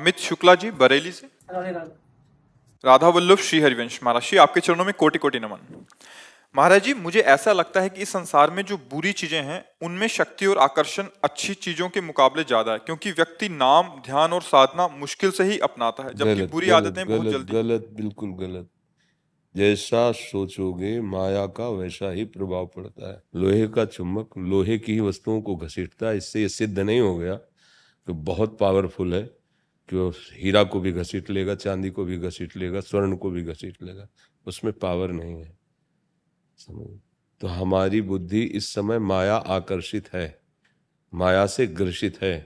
अमित शुक्ला जी बरेली से। राधे राधे। राधा वल्लभ श्री हरिवंश महाराज जी, आपके चरणों में कोटि कोटि नमन। महाराज जी, मुझे ऐसा लगता है कि इस संसार में जो बुरी चीजें हैं उनमें शक्ति और आकर्षण अच्छी चीजों के मुकाबले ज्यादा है, क्योंकि व्यक्ति नाम ध्यान और साधना मुश्किल से ही अपनाता है, जबकि गलत बुरी गलत आदतें बहुत गलत जल्दी। गलत, बिल्कुल गलत। जैसा सोचोगे माया का वैसा ही प्रभाव पड़ता है। लोहे का चुंबक लोहे की ही वस्तुओं को घसीटता है। इससे ये सिद्ध नहीं हो गया कि बहुत पावरफुल है कि वो हीरा को भी घसीट लेगा, चांदी को भी घसीट लेगा, स्वर्ण को भी घसीट लेगा। उसमें पावर नहीं है, समझ। तो हमारी बुद्धि इस समय माया आकर्षित है, माया से ग्रसित है,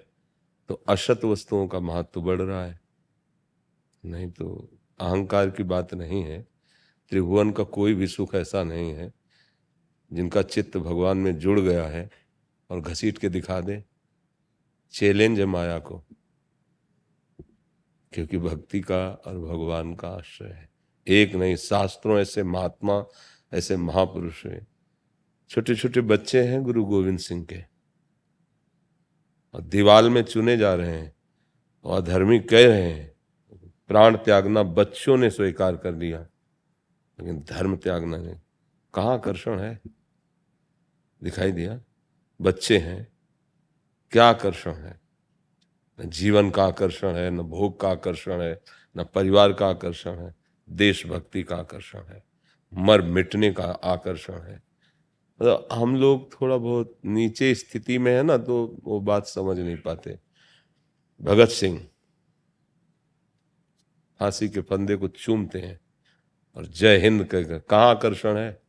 तो असत वस्तुओं का महत्व बढ़ रहा है। नहीं तो अहंकार की बात नहीं है। त्रिभुवन का कोई भी सुख ऐसा नहीं है जिनका चित्त भगवान में जुड़ गया है और घसीट के दिखा दे। चैलेंज है माया को, क्योंकि भक्ति का और भगवान का आश्रय है। एक नहीं, शास्त्रों ऐसे महात्मा, ऐसे महापुरुष हैं। छोटे छोटे बच्चे हैं गुरु गोविंद सिंह के, और दीवाल में चुने जा रहे हैं और अधर्मी कह रहे हैं। प्राण त्यागना बच्चों ने स्वीकार कर लिया, लेकिन धर्म त्यागना नहीं। कहाँ आकर्षण है? दिखाई दिया? बच्चे हैं, क्या आकर्षण है? न जीवन का आकर्षण है, न भोग का आकर्षण है, न परिवार का आकर्षण है। देशभक्ति का आकर्षण है, मर मिटने का आकर्षण है। मतलब हम लोग थोड़ा बहुत नीचे स्थिति में है ना, तो वो बात समझ नहीं पाते। भगत सिंह फांसी के फंदे को चूमते हैं और जय हिंद कहकर, कहाँ आकर्षण है?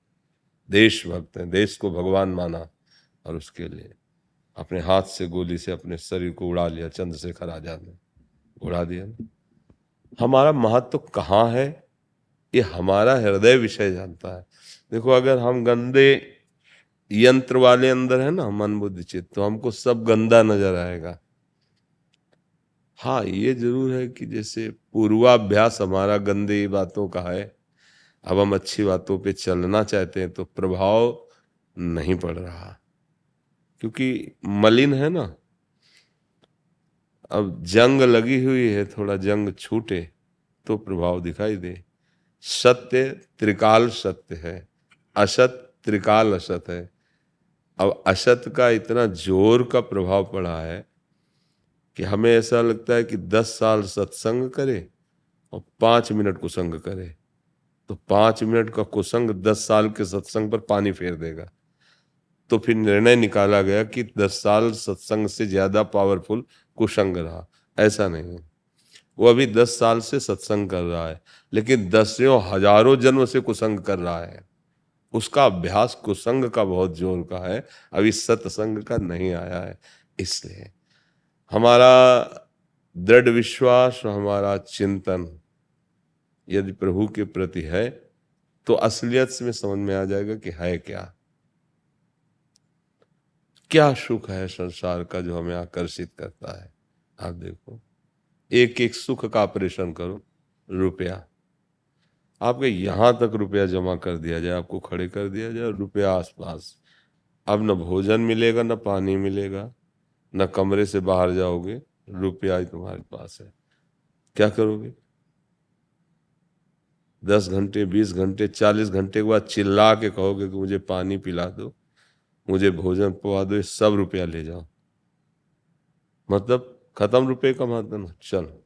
देशभक्त हैं, देश को भगवान माना और उसके लिए अपने हाथ से गोली से अपने शरीर को उड़ा लिया। चंद्रशेखर आजाद ने उड़ा दिया ना। हमारा महत्व कहाँ है, ये हमारा हृदय विषय जानता है। देखो, अगर हम गंदे यंत्र वाले अंदर है ना, मन बुद्धि चित्त, तो हमको सब गंदा नजर आएगा। हाँ, ये जरूर है कि जैसे पूर्वाभ्यास हमारा गंदे बातों का है, अब हम अच्छी बातों पे चलना चाहते हैं तो प्रभाव नहीं पड़ रहा, क्योंकि मलिन है ना। अब जंग लगी हुई है, थोड़ा जंग छूटे तो प्रभाव दिखाई दे। सत्य त्रिकाल सत्य है, असत त्रिकाल असत है। अब असत का इतना जोर का प्रभाव पड़ा है कि हमें ऐसा लगता है कि 10 साल सत्संग करे और 5 मिनट कुसंग करे, तो 5 मिनट का कुसंग 10 साल के सत्संग पर पानी फेर देगा। तो फिर निर्णय निकाला गया कि 10 साल सत्संग से ज्यादा पावरफुल कुसंग रहा। ऐसा नहीं है, वो अभी 10 साल से सत्संग कर रहा है, लेकिन दसियों हजारों जन्म से कुसंग कर रहा है। उसका अभ्यास कुसंग का बहुत जोर का है, अभी सत्संग का नहीं आया है। इसलिए हमारा दृढ़ विश्वास, हमारा चिंतन यदि प्रभु के प्रति है तो असलियत में समझ में आ जाएगा कि है क्या क्या सुख है संसार का जो हमें आकर्षित करता है। आप देखो, एक एक सुख का ऑपरेशन करो। रुपया, आपके यहां तक रुपया जमा कर दिया जाए, आपको खड़े कर दिया जाए, रुपया आसपास, अब न भोजन मिलेगा, न पानी मिलेगा, न कमरे से बाहर जाओगे, रुपया ही तुम्हारे पास है। क्या करोगे? 10 घंटे, 20 घंटे, 40 घंटे के बाद चिल्ला के कहोगे कि मुझे पानी पिला दो, मुझे भोजन पवा दो, ये सब रुपया ले जाओ। मतलब खत्म रुपये का महत्व ना। चलो,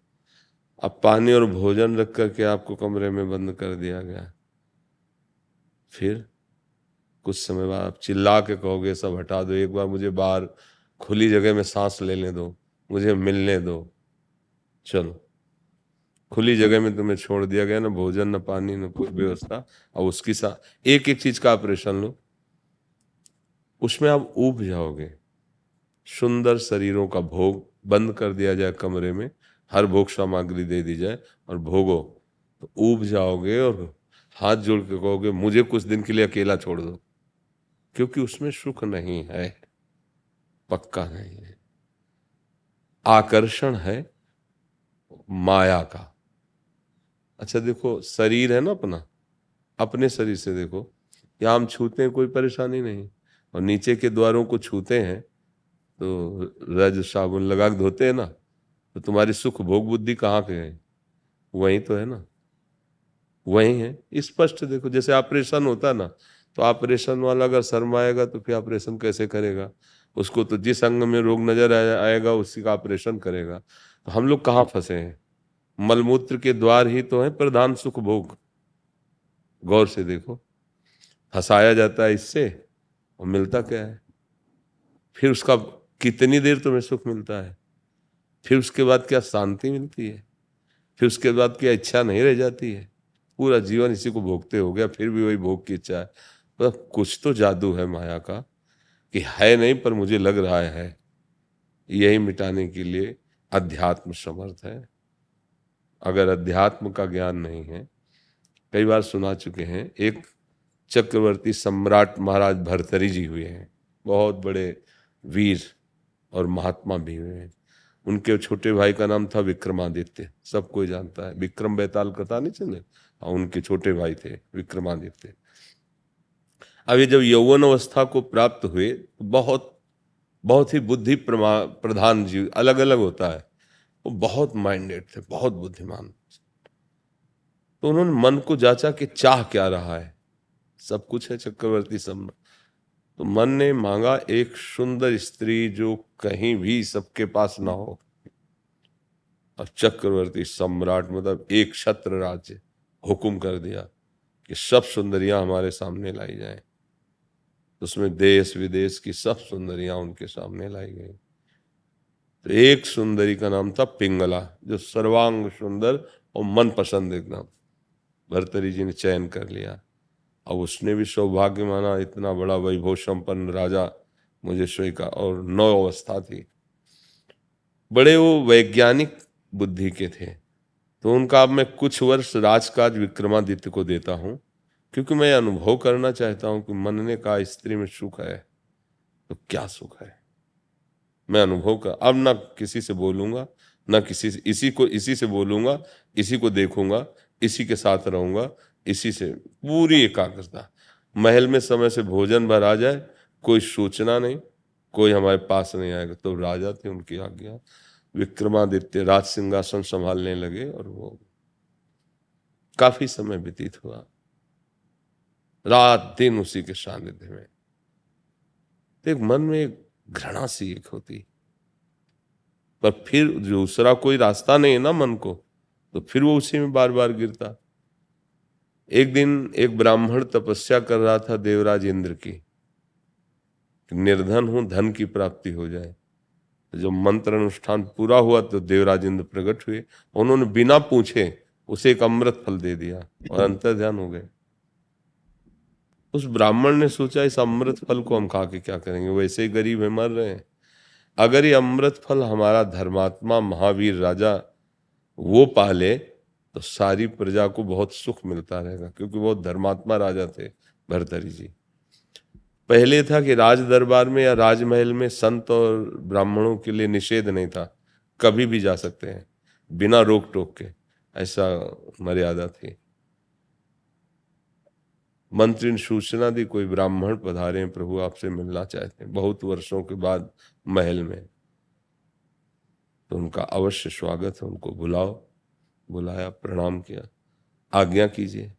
अब पानी और भोजन रख करके आपको कमरे में बंद कर दिया गया, फिर कुछ समय बाद आप चिल्ला के कहोगे सब हटा दो, एक बार मुझे बाहर खुली जगह में सांस लेने दो, मुझे मिलने दो। चलो, खुली जगह में तुम्हें छोड़ दिया गया, ना भोजन, ना पानी, ना कोई व्यवस्था, और उसकी साथ एक एक चीज का ऑपरेशन लो, उसमें आप ऊब जाओगे। सुंदर शरीरों का भोग बंद कर दिया जाए कमरे में, हर भोग सामग्री दे दी जाए और भोगो, तो ऊब जाओगे और हाथ जोड़ के कहोगे मुझे कुछ दिन के लिए अकेला छोड़ दो, क्योंकि उसमें सुख नहीं है, पक्का नहीं है। आकर्षण है माया का। अच्छा देखो, शरीर है ना अपना, अपने शरीर से देखो, या हम छूते हैं कोई परेशानी नहीं, और नीचे के द्वारों को छूते हैं तो रज साबुन लगा के धोते हैं ना, तो तुम्हारी सुख भोग बुद्धि कहाँ के है? वही तो है ना, वही है। स्पष्ट देखो, जैसे ऑपरेशन होता है ना, तो ऑपरेशन वाला अगर शर्माएगा तो फिर ऑपरेशन कैसे करेगा? उसको तो जिस अंग में रोग नजर आएगा उसी का ऑपरेशन करेगा। तो हम लोग कहाँ फंसे हैं? मलमूत्र के द्वार ही तो है प्रधान सुख भोग। गौर से देखो, फंसाया जाता है इससे और मिलता क्या है? फिर उसका कितनी देर तुम्हें सुख मिलता है? फिर उसके बाद क्या शांति मिलती है? फिर उसके बाद क्या इच्छा नहीं रह जाती है? पूरा जीवन इसी को भोगते हो गया, फिर भी वही भोग की इच्छा है। मतलब कुछ तो जादू है माया का, कि है नहीं पर मुझे लग रहा है। यही मिटाने के लिए अध्यात्म समर्थ है। अगर अध्यात्म का ज्ञान नहीं है, कई बार सुना चुके हैं, एक चक्रवर्ती सम्राट महाराज भर्तरी जी हुए हैं, बहुत बड़े वीर और महात्मा भी हुए हैं। उनके छोटे भाई का नाम था विक्रमादित्य, सब कोई जानता है, विक्रम बेताल कथा नहीं चले? हाँ, उनके छोटे भाई थे विक्रमादित्य। अब ये जब यौवन अवस्था को प्राप्त हुए तो बहुत बहुत ही बुद्धि प्रधान जीव, अलग अलग होता है, वो बहुत माइंडेड थे, बहुत बुद्धिमान। तो उन्होंने मन को जांचा कि चाह क्या रहा है। सब कुछ है चक्रवर्ती सम्राट, तो मन ने मांगा एक सुंदर स्त्री जो कहीं भी सबके पास ना हो। और चक्रवर्ती सम्राट मतलब एक छत्र राज्य हुक्म कर दिया कि सब सुंदरियां हमारे सामने लाई जाएं। उसमें देश विदेश की सब सुंदरियां उनके सामने लाई गई। तो एक सुंदरी का नाम था पिंगला, जो सर्वांग सुंदर और मन पसंद एकदम। भर्तरी जी ने चयन कर लिया। अब उसने भी सौभाग्य माना, इतना बड़ा वैभव संपन्न राजा मुझे स्वीकार, और 9 अवस्था थी। बड़े वो वैज्ञानिक बुद्धि के थे। तो उनका अब मैं कुछ वर्ष राजकाज विक्रमादित्य को देता हूं, क्योंकि मैं अनुभव करना चाहता हूं कि मन ने कहा स्त्री में सुख है, तो क्या सुख है मैं अनुभव कर। अब ना किसी से बोलूंगा, ना किसी से, इसी से बोलूंगा, इसी को देखूंगा, इसी के साथ रहूंगा, इसी से पूरी एकाग्रता। महल में समय से भोजन भर आ जाए, कोई सूचना नहीं, कोई हमारे पास नहीं आएगा। तो राजा थे, उनकी आज्ञा। विक्रमादित्य राज सिंहासन संभालने लगे और वो काफी समय व्यतीत हुआ, रात दिन उसी के सानिध्य में। तो एक मन में एक घृणा सी एक होती, पर फिर दूसरा कोई रास्ता नहीं है ना मन को, तो फिर वो उसी में बार बार गिरता। एक दिन एक ब्राह्मण तपस्या कर रहा था देवराज इंद्र की, निर्धन हूं, धन की प्राप्ति हो जाए। जब मंत्र अनुष्ठान पूरा हुआ तो देवराज इंद्र प्रकट हुए, उन्होंने बिना पूछे उसे एक अमृत फल दे दिया और अंतर्ध्यान हो गए। उस ब्राह्मण ने सोचा इस अमृत फल को हम खा के क्या करेंगे, वैसे ही गरीब है, मर रहे हैं। अगर ये अमृत फल हमारा धर्मात्मा महावीर राजा वो पाले तो सारी प्रजा को बहुत सुख मिलता रहेगा, क्योंकि बहुत धर्मात्मा राजा थे भर्तरी जी। पहले था कि राज दरबार में या राजमहल में संत और ब्राह्मणों के लिए निषेध नहीं था, कभी भी जा सकते हैं बिना रोक टोक के, ऐसा मर्यादा थी। मंत्री ने सूचना दी कोई ब्राह्मण पधारे हैं, प्रभु आपसे मिलना चाहते हैं, बहुत वर्षों के बाद महल में। तो उनका अवश्य स्वागत है, उनको बुलाओ। बुलाया, प्रणाम किया, आज्ञा कीजिए।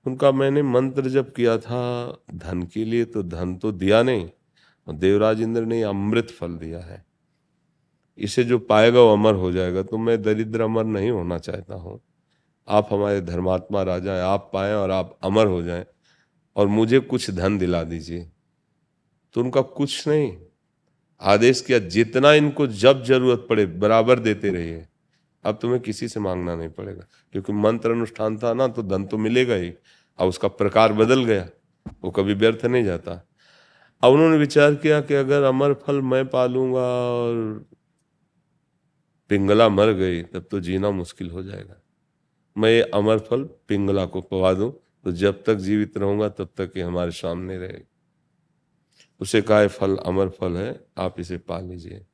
उनका मैंने मंत्र जब किया था धन के लिए, तो धन तो दिया नहीं, और देवराज इंद्र ने अमृत फल दिया है, इसे जो पाएगा वो अमर हो जाएगा। तो मैं दरिद्र अमर नहीं होना चाहता हूँ, आप हमारे धर्मात्मा राजा हैं, आप पाएं और आप अमर हो जाएं, और मुझे कुछ धन दिला दीजिए। तो उनका कुछ नहीं, आदेश किया जितना इनको जब जरूरत पड़े बराबर देते रहिए, अब तुम्हें किसी से मांगना नहीं पड़ेगा, क्योंकि मंत्र अनुष्ठान था ना, तो धन तो मिलेगा ही। अब उसका प्रकार बदल गया, वो कभी व्यर्थ नहीं जाता। अब उन्होंने विचार किया कि अगर अमर फल मैं पालूंगा और पिंगला मर गई तब तो जीना मुश्किल हो जाएगा, मैं ये अमर फल पिंगला को पवा दूं, तो जब तक जीवित रहूंगा तब तक ये हमारे सामने रहेगी। उसे कहा है फल अमर फल है, आप इसे पा लीजिए।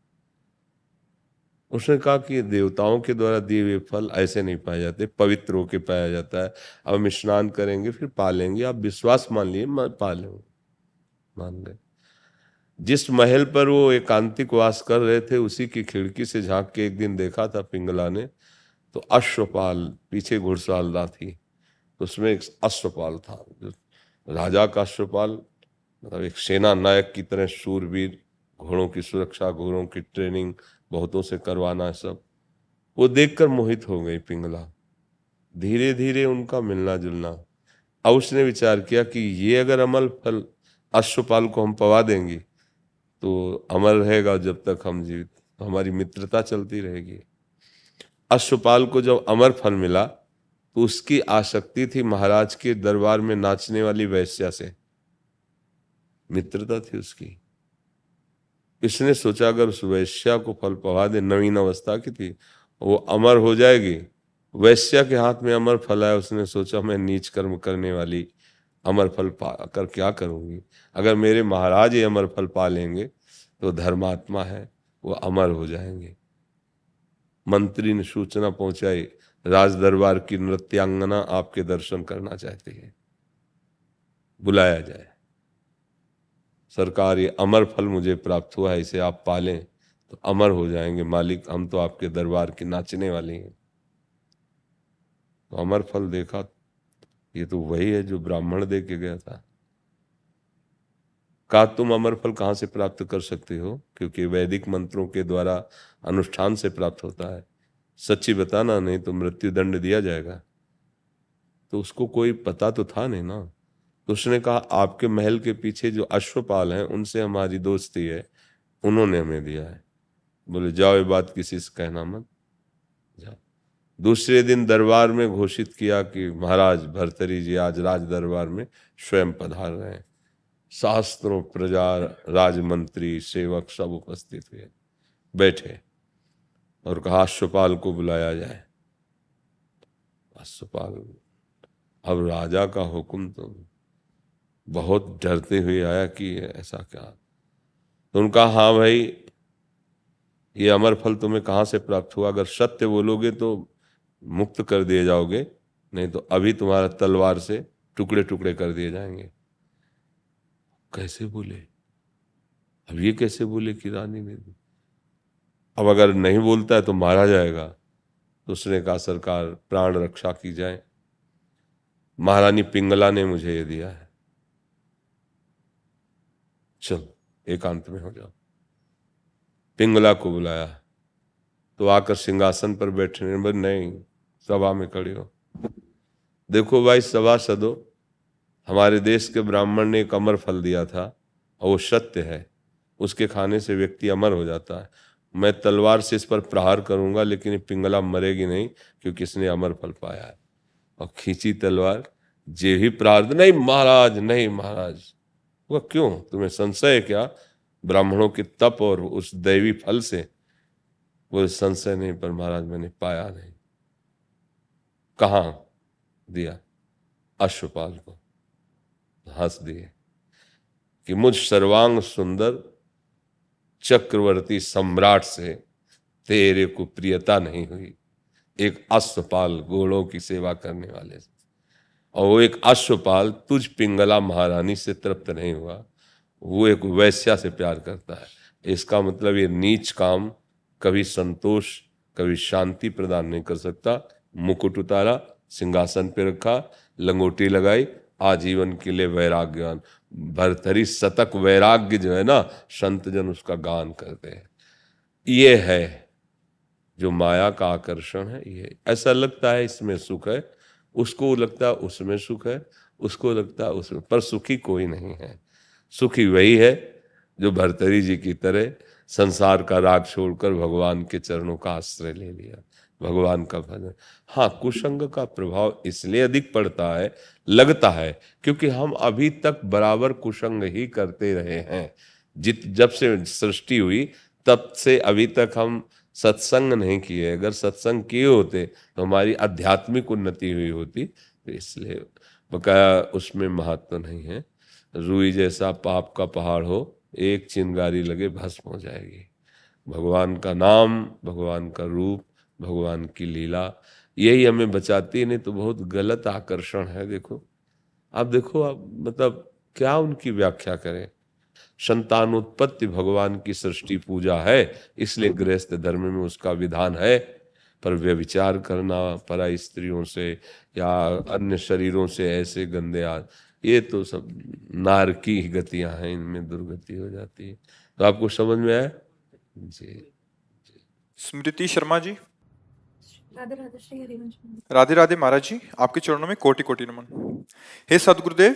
उसने कहा कि देवताओं के द्वारा दिए हुए फल ऐसे नहीं पाए जाते, पवित्र होके पाया जाता है। अब हम स्नान करेंगे फिर पा लेंगे, आप विश्वास मान लिए, पा लेंगे। मान गए। जिस महल पर वो एकांतिक वास कर रहे थे उसी की खिड़की से झांक के एक दिन देखा था पिंगला ने, तो अश्वपाल पीछे घुड़सवारदा थी, तो उसमें एक अश्वपाल था, जो राजा का अश्वपाल, मतलब एक सेना नायक की तरह शूरवीर, घोड़ों की सुरक्षा, घोड़ों की ट्रेनिंग बहुतों से करवाना सब। वो देखकर मोहित हो गई पिंगला। धीरे धीरे उनका मिलना जुलना। अब उसने विचार किया कि ये अगर अमल फल अश्वपाल को हम पवा देंगे तो अमर रहेगा जब तक हम जीवित, हमारी मित्रता चलती रहेगी। अश्वपाल को जब अमर फल मिला तो उसकी आसक्ति थी महाराज के दरबार में नाचने वाली वैश्या से, मित्रता थी उसकी। इसने सोचा अगर उस वैश्या को फल पवा दे, नवीन अवस्था की थी, वो अमर हो जाएगी। वैश्या के हाथ में अमर फल आया, उसने सोचा मैं नीच कर्म करने वाली अमर फल पाकर क्या करूंगी, अगर मेरे महाराज ये अमर फल पा लेंगे तो धर्मात्मा है, वो अमर हो जाएंगे। मंत्री ने सूचना पहुंचाई, राज दरबार की नृत्यांगना आपके दर्शन करना चाहती है, बुलाया जाए। सरकार, ये अमर फल मुझे प्राप्त हुआ है, इसे आप पालें तो अमर हो जाएंगे मालिक, हम तो आपके दरबार की नाचने वाली हैं। तो अमर फल देखा, ये तो वही है जो ब्राह्मण दे के गया था। कहा तुम अमर फल कहाँ से प्राप्त कर सकते हो, क्योंकि वैदिक मंत्रों के द्वारा अनुष्ठान से प्राप्त होता है, सच्ची बताना नहीं तो मृत्यु दंड दिया जाएगा। तो उसको कोई पता तो था नहीं ना, तो उसने कहा आपके महल के पीछे जो अश्वपाल हैं उनसे हमारी दोस्ती है, उन्होंने हमें दिया है। बोले जाओ ये बात किसी से कहना मत, जाओ। दूसरे दिन दरबार में घोषित किया कि महाराज भर्तरी जी आज राज दरबार में स्वयं पधार रहे हैं। शास्त्रों, प्रजा, राजमंत्री, सेवक सब उपस्थित हुए, बैठे और कहा अश्वपाल को बुलाया जाए। अश्वपाल अब राजा का हुक्म, तो बहुत डरते हुए आया कि ऐसा क्या। तो उनका हाँ भाई, ये अमर फल तुम्हें कहाँ से प्राप्त हुआ, अगर सत्य बोलोगे तो मुक्त कर दिए जाओगे, नहीं तो अभी तुम्हारा तलवार से टुकड़े टुकड़े कर दिए जाएंगे। कैसे बोले, अब ये कैसे बोले कि रानी ने, अब अगर नहीं बोलता है तो मारा जाएगा। तो उसने कहा सरकार प्राण रक्षा की जाए, महारानी पिंगला ने मुझे ये दिया है, चल एकांत में हो जाओ। पिंगला को बुलाया तो आकर सिंहासन पर बैठने, बोले नहीं सभा में खड़े हो। देखो भाई सभासदों, हमारे देश के ब्राह्मण ने एक अमर फल दिया था और वो सत्य है, उसके खाने से व्यक्ति अमर हो जाता है। मैं तलवार से इस पर प्रहार करूंगा लेकिन ये पिंगला मरेगी नहीं, क्योंकि इसने अमर फल पाया है। और खींची तलवार, जे ही प्रहार, नहीं महाराज, नहीं महाराज। वो क्यों, तुम्हें संशय है क्या ब्राह्मणों के तप और उस दैवी फल से? वो संशय नहीं, पर महाराज मैंने पाया नहीं। कहाँ दिया? अश्वपाल को। हंस दिए कि मुझ सर्वांग सुंदर चक्रवर्ती सम्राट से तेरे को प्रियता नहीं हुई, एक अश्वपाल घोड़ों की सेवा करने वाले से। और वो एक अश्वपाल तुझ पिंगला महारानी से तृप्त नहीं हुआ, वो एक वैश्या से प्यार करता है। इसका मतलब ये नीच काम कभी संतोष, कभी शांति प्रदान नहीं कर सकता। मुकुट उतारा, सिंहासन पे रखा, लंगोटी लगाई, आजीवन के लिए वैराग्यवान। भर्तरी शतक वैराग्य जो है ना, संत जन उसका गान करते हैं। ये है जो माया का आकर्षण है। ये ऐसा लगता है इसमें सुख है, उसको लगता है उसमें सुख है, उसको लगता है उसमें, पर सुखी कोई नहीं है। सुखी वही है जो भर्तरी जी की तरह संसार का राग छोड़कर भगवान के चरणों का आश्रय ले लिया, भगवान का भजन। हाँ, कुसंग का प्रभाव इसलिए अधिक पड़ता है, लगता है, क्योंकि हम अभी तक बराबर कुसंग ही करते रहे हैं। जब से सृष्टि हुई तब से अभी तक हम सत्संग नहीं किए। अगर सत्संग किए होते तो हमारी आध्यात्मिक उन्नति हुई होती। तो इसलिए बकाया उसमें महत्व नहीं है। रुई जैसा पाप का पहाड़ हो, एक चिंगारी लगे भस्म हो जाएगी। भगवान का नाम, भगवान का रूप, भगवान की लीला, यही हमें बचाती है। नहीं तो बहुत गलत आकर्षण है। देखो आप, देखो आप, मतलब क्या उनकी व्याख्या करें। संतानोत्पत्ति भगवान की सृष्टि पूजा है, इसलिए गृहस्थ धर्म में उसका विधान है। पर व्यभिचार करना पराई स्त्रियों से या अन्य शरीरों से ऐसे गंदे ये तो सब नारकी गतियां हैं, इनमें दुर्गति हो जाती है। तो आपको समझ में आया जी? स्मृति शर्मा जी। राधे राधे श्री हरिवंश। राधे राधे महाराज जी, आपके चरणों में कोटि कोटि नमन। हे सदगुरुदेव,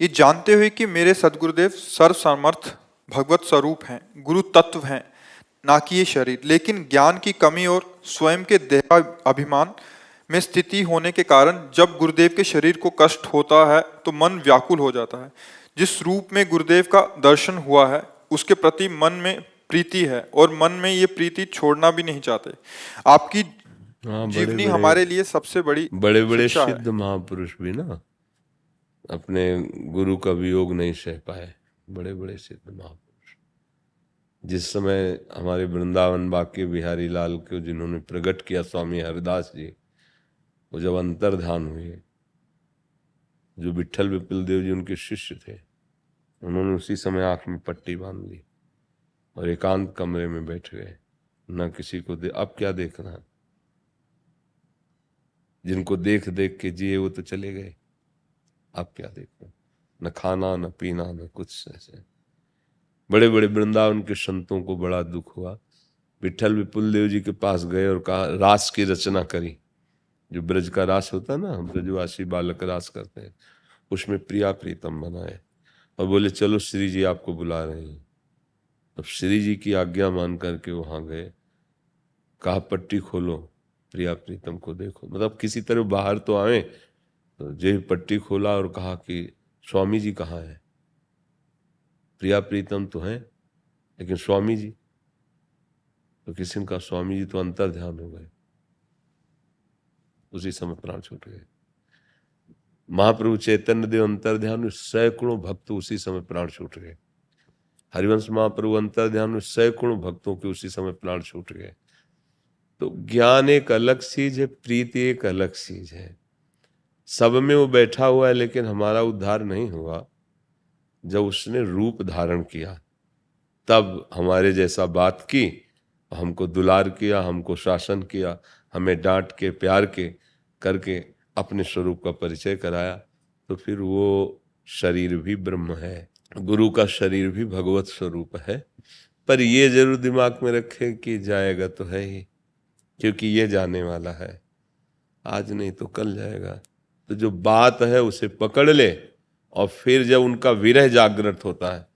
ये जानते हुए कि मेरे सदगुरुदेव सर्व समर्थ भगवत स्वरूप हैं, गुरु तत्व हैं, ना कि ये शरीर, लेकिन ज्ञान की कमी और स्वयं के देहाभिमान में स्थिति होने के कारण जब गुरुदेव के शरीर को कष्ट होता है तो मन व्याकुल हो जाता है। जिस रूप में गुरुदेव का दर्शन हुआ है उसके प्रति मन में प्रीति है और मन में ये प्रीति छोड़ना भी नहीं चाहते। आपकी जीवनी हमारे लिए सबसे बड़ी बड़े बड़े शिक्षा है। सिद्ध महापुरुष भी ना अपने गुरु का वियोग नहीं सह पाए। बड़े बड़े सिद्ध महापुरुष जिस समय हमारे वृंदावन बाके बिहारी लाल को जिन्होंने प्रकट किया, स्वामी हरिदास जी, वो जब अंतर्ध्यान हुए, जो विट्ठल विपिल देव जी उनके शिष्य थे, उन्होंने उसी समय आंख में पट्टी बांध ली और एकांत कमरे में बैठ गए। न किसी को अब क्या देखना है, जिनको देख देख के जिए वो तो चले गए, अब क्या देखना, न खाना न पीना न कुछ। ऐसे बड़े बड़े वृंदावन के संतों को बड़ा दुख हुआ। विट्ठल विपुल देव जी के पास गए और कहा, रास की रचना करी, जो ब्रज का रास होता है ना, ब्रजवासी बालक रास करते हैं, उसमें प्रिया प्रीतम बनाए और बोले चलो श्री जी आपको बुला रहे हैं। अब श्री जी की आज्ञा मान करके वहां गए, कहा पट्टी खोलो, प्रिया प्रीतम को देखो, मतलब किसी तरह बाहर तो आए। तो जो पट्टी खोला और कहा कि स्वामी जी कहाँ है, प्रिया प्रीतम तो हैं लेकिन स्वामी जी, तो किसी ने कहा स्वामी जी तो अंतर ध्यान हो गए। उसी समय प्राण छूट गए। महाप्रभु चैतन्य देव अंतर ध्यान में, सैकड़ों भक्त उसी समय प्राण छूट गए। हरिवंश महाप्रभु अंतर ध्यान में, सैकड़ों भक्तों के उसी समय प्राण छूट गए। तो ज्ञान एक अलग चीज है, प्रीति एक अलग चीज है। सब में वो बैठा हुआ है, लेकिन हमारा उद्धार नहीं हुआ। जब उसने रूप धारण किया तब हमारे जैसा बात की, हमको दुलार किया, हमको शासन किया, हमें डांट के प्यार के करके अपने स्वरूप का परिचय कराया, तो फिर वो शरीर भी ब्रह्म है, गुरु का शरीर भी भगवत स्वरूप है। पर ये जरूर दिमाग में रखे कि जाएगा तो है ही, क्योंकि ये जाने वाला है, आज नहीं तो कल जाएगा। तो जो बात है उसे पकड़ ले, और फिर जब उनका विरह जागृत होता है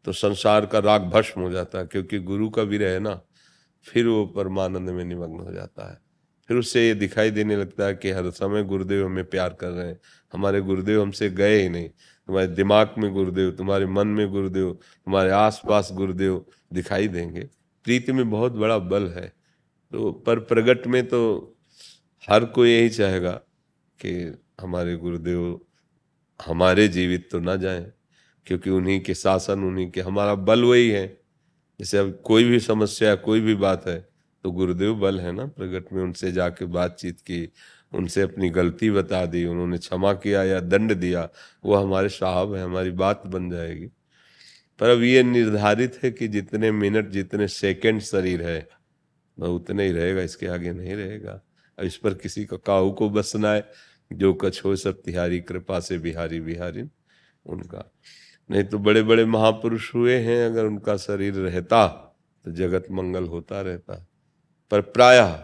तो संसार का राग भस्म हो जाता है, क्योंकि गुरु का विरह है ना, फिर वो परमानंद में निमग्न हो जाता है। फिर उससे ये दिखाई देने लगता है कि हर समय गुरुदेव हमें प्यार कर रहे हैं, हमारे गुरुदेव हमसे गए ही नहीं। तुम्हारे दिमाग में गुरुदेव, तुम्हारे मन में गुरुदेव, तुम्हारे आसपास गुरुदेव दिखाई देंगे। प्रीति में बहुत बड़ा बल है। तो पर प्रगट में तो हर कोई यही चाहेगा कि हमारे गुरुदेव हमारे जीवित तो ना जाएं, क्योंकि उन्हीं के शासन, उन्हीं के, हमारा बल वही है। जैसे अब कोई भी समस्या, कोई भी बात है तो गुरुदेव बल है ना। प्रगट में उनसे जाके बातचीत की, उनसे अपनी गलती बता दी, उन्होंने क्षमा किया या दंड दिया, वो हमारे साहब है, हमारी बात बन जाएगी। पर अब ये निर्धारित है कि जितने मिनट, जितने सेकंड शरीर है वह उतने ही रहेगा, इसके आगे नहीं रहेगा। अब इस पर किसी का काहू को बसना है, जो कछ हो सब तिहारी कृपा से बिहारी बिहारी उनका। नहीं तो बड़े बड़े महापुरुष हुए हैं, अगर उनका शरीर रहता तो जगत मंगल होता रहता। पर प्रायः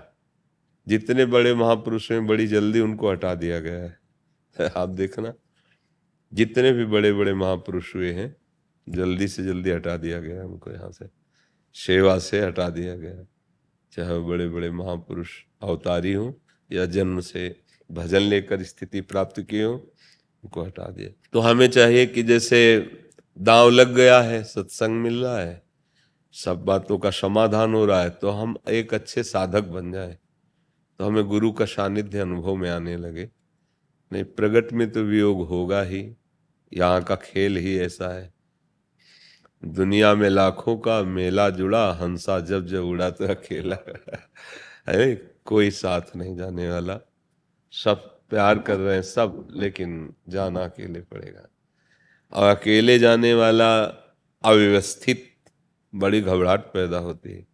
जितने बड़े महापुरुष हैं बड़ी जल्दी उनको हटा दिया गया है। आप देखना, जितने भी बड़े बड़े महापुरुष हुए हैं जल्दी से जल्दी हटा दिया गया उनको, यहाँ से सेवा से हटा दिया गया। चाहे वो बड़े बड़े महापुरुष अवतारी हों या जन्म से भजन लेकर स्थिति प्राप्त किए हो, उनको हटा दिया। तो हमें चाहिए कि जैसे दांव लग गया है, सत्संग मिल रहा है, सब बातों का समाधान हो रहा है, तो हम एक अच्छे साधक बन जाए, तो हमें गुरु का सानिध्य अनुभव में आने लगे। नहीं प्रगट में तो वियोग होगा ही, यहाँ का खेल ही ऐसा है। दुनिया में लाखों का मेला जुड़ा, हंसा जब जब उड़ा तो अकेला है, कोई साथ नहीं जाने वाला। सब प्यार कर रहे हैं सब, लेकिन जाना अकेले पड़ेगा। और अकेले जाने वाला अव्यवस्थित बड़ी घबराहट पैदा होती है।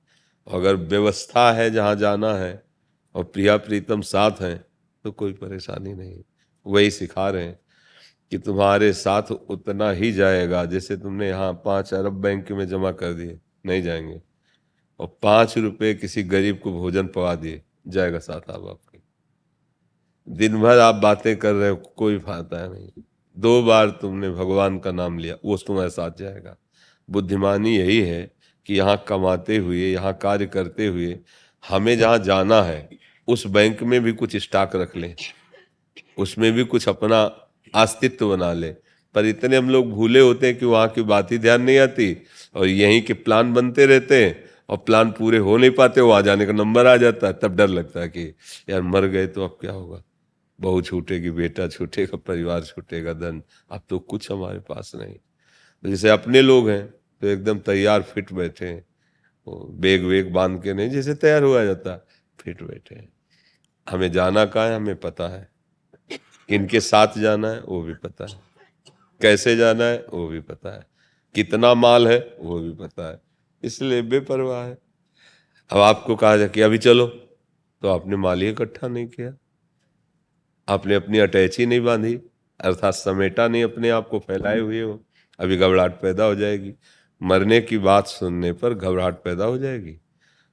अगर व्यवस्था है, जहाँ जाना है और प्रिया प्रीतम साथ हैं तो कोई परेशानी नहीं। वही सिखा रहे हैं कि तुम्हारे साथ उतना ही जाएगा, जैसे तुमने यहाँ 5 अरब बैंक में जमा कर दिए, नहीं जाएंगे। और 5 रुपए किसी गरीब को भोजन पवा दिए, जाएगा साथ आप आपके। दिन भर आप बातें कर रहे हो, कोई फायदा नहीं। 2 बार तुमने भगवान का नाम लिया, वो तुम्हारे साथ जाएगा। बुद्धिमानी यही है कि यहाँ कमाते हुए, यहाँ कार्य करते हुए हमें जहाँ जाना है उस बैंक में भी कुछ स्टॉक रख लें, उसमें भी कुछ अपना अस्तित्व बना ले। पर इतने हम लोग भूले होते हैं कि वहाँ की बात ही ध्यान नहीं आती, और यहीं के प्लान बनते रहते हैं और प्लान पूरे हो नहीं पाते। वहाँ जाने का नंबर आ जाता है, तब डर लगता है कि यार मर गए तो अब क्या होगा, बहू छूटेगी, बेटा छूटेगा, परिवार छूटेगा, धन, अब तो कुछ हमारे पास नहीं। तो जैसे अपने लोग हैं तो एकदम तैयार फिट बैठे हैं, बेग वेग बांध के नहीं, जैसे तैयार हुआ जाता, फिट बैठे हैं। हमें जाना कहाँ है हमें पता है, किनके साथ जाना है वो भी पता है, कैसे जाना है वो भी पता है, कितना माल है वो भी पता है, इसलिए बेपरवाह है। अब आपको कहा जाए कि अभी चलो, तो आपने माल ही इकट्ठा नहीं किया, आपने अपनी अटैची नहीं बांधी, अर्थात समेटा नहीं अपने आप को, फैलाए हुए हो, अभी घबराहट पैदा हो जाएगी। मरने की बात सुनने पर घबराहट पैदा हो जाएगी,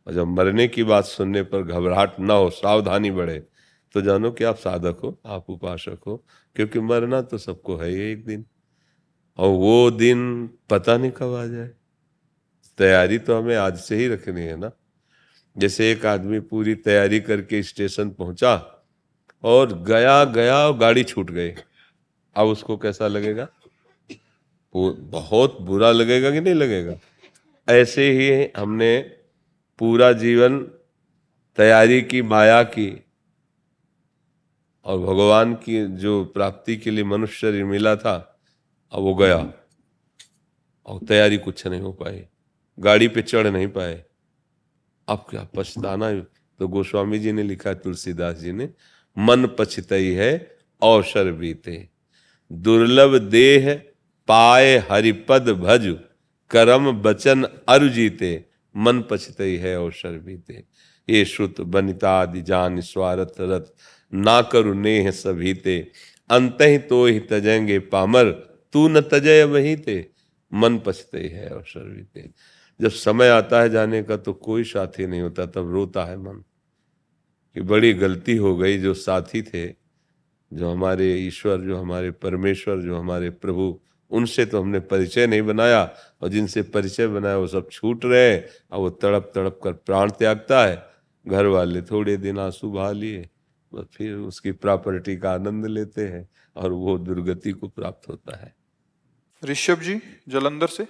और जब मरने की बात सुनने पर घबराहट ना हो, सावधानी बढ़े, तो जानो कि आप साधक हो, आप उपासक हो, क्योंकि मरना तो सबको है ही एक दिन, और वो दिन पता नहीं कब आ जाए। तैयारी तो हमें आज से ही रखनी है ना। जैसे एक आदमी पूरी तैयारी करके स्टेशन पहुंचा और गया गया और गाड़ी छूट गई, अब उसको कैसा लगेगा? वो बहुत बुरा लगेगा कि नहीं लगेगा? ऐसे ही हमने पूरा जीवन तैयारी की, माया की, और भगवान की जो प्राप्ति के लिए मनुष्य शरीर मिला था, अब वो गया और तैयारी कुछ नहीं हो पाई, गाड़ी पे चढ़ नहीं पाए। अब क्या पछताना है? तो गोस्वामी जी ने लिखा, तुलसीदास जी ने, मन पछतई है अवसर बीते, दुर्लभ देह पाए हरिपद भज, करम बचन अरु जीते, मन पछतई है अवसर बीते। ये श्रुत बनिता आदि जान स्वारथ रथ, ना करु नेह सभीते, अंतहि तो ही तजेंगे पामर, तू न तजय वही ते, मन पछतई है अवसर बीते। जब समय आता है जाने का तो कोई साथी नहीं होता, तब रोता है मन कि बड़ी गलती हो गई। जो साथी थे, जो हमारे ईश्वर, जो हमारे परमेश्वर, जो हमारे प्रभु, उनसे तो हमने परिचय नहीं बनाया, और जिनसे परिचय बनाया वो सब छूट रहे हैं, और वो तड़प तड़प कर प्राण त्यागता है। घर वाले थोड़े दिन आंसू बहा लिए, बस फिर उसकी प्रॉपर्टी का आनंद लेते हैं, और वो दुर्गति को प्राप्त होता है। ऋषभ जी जलंधर से।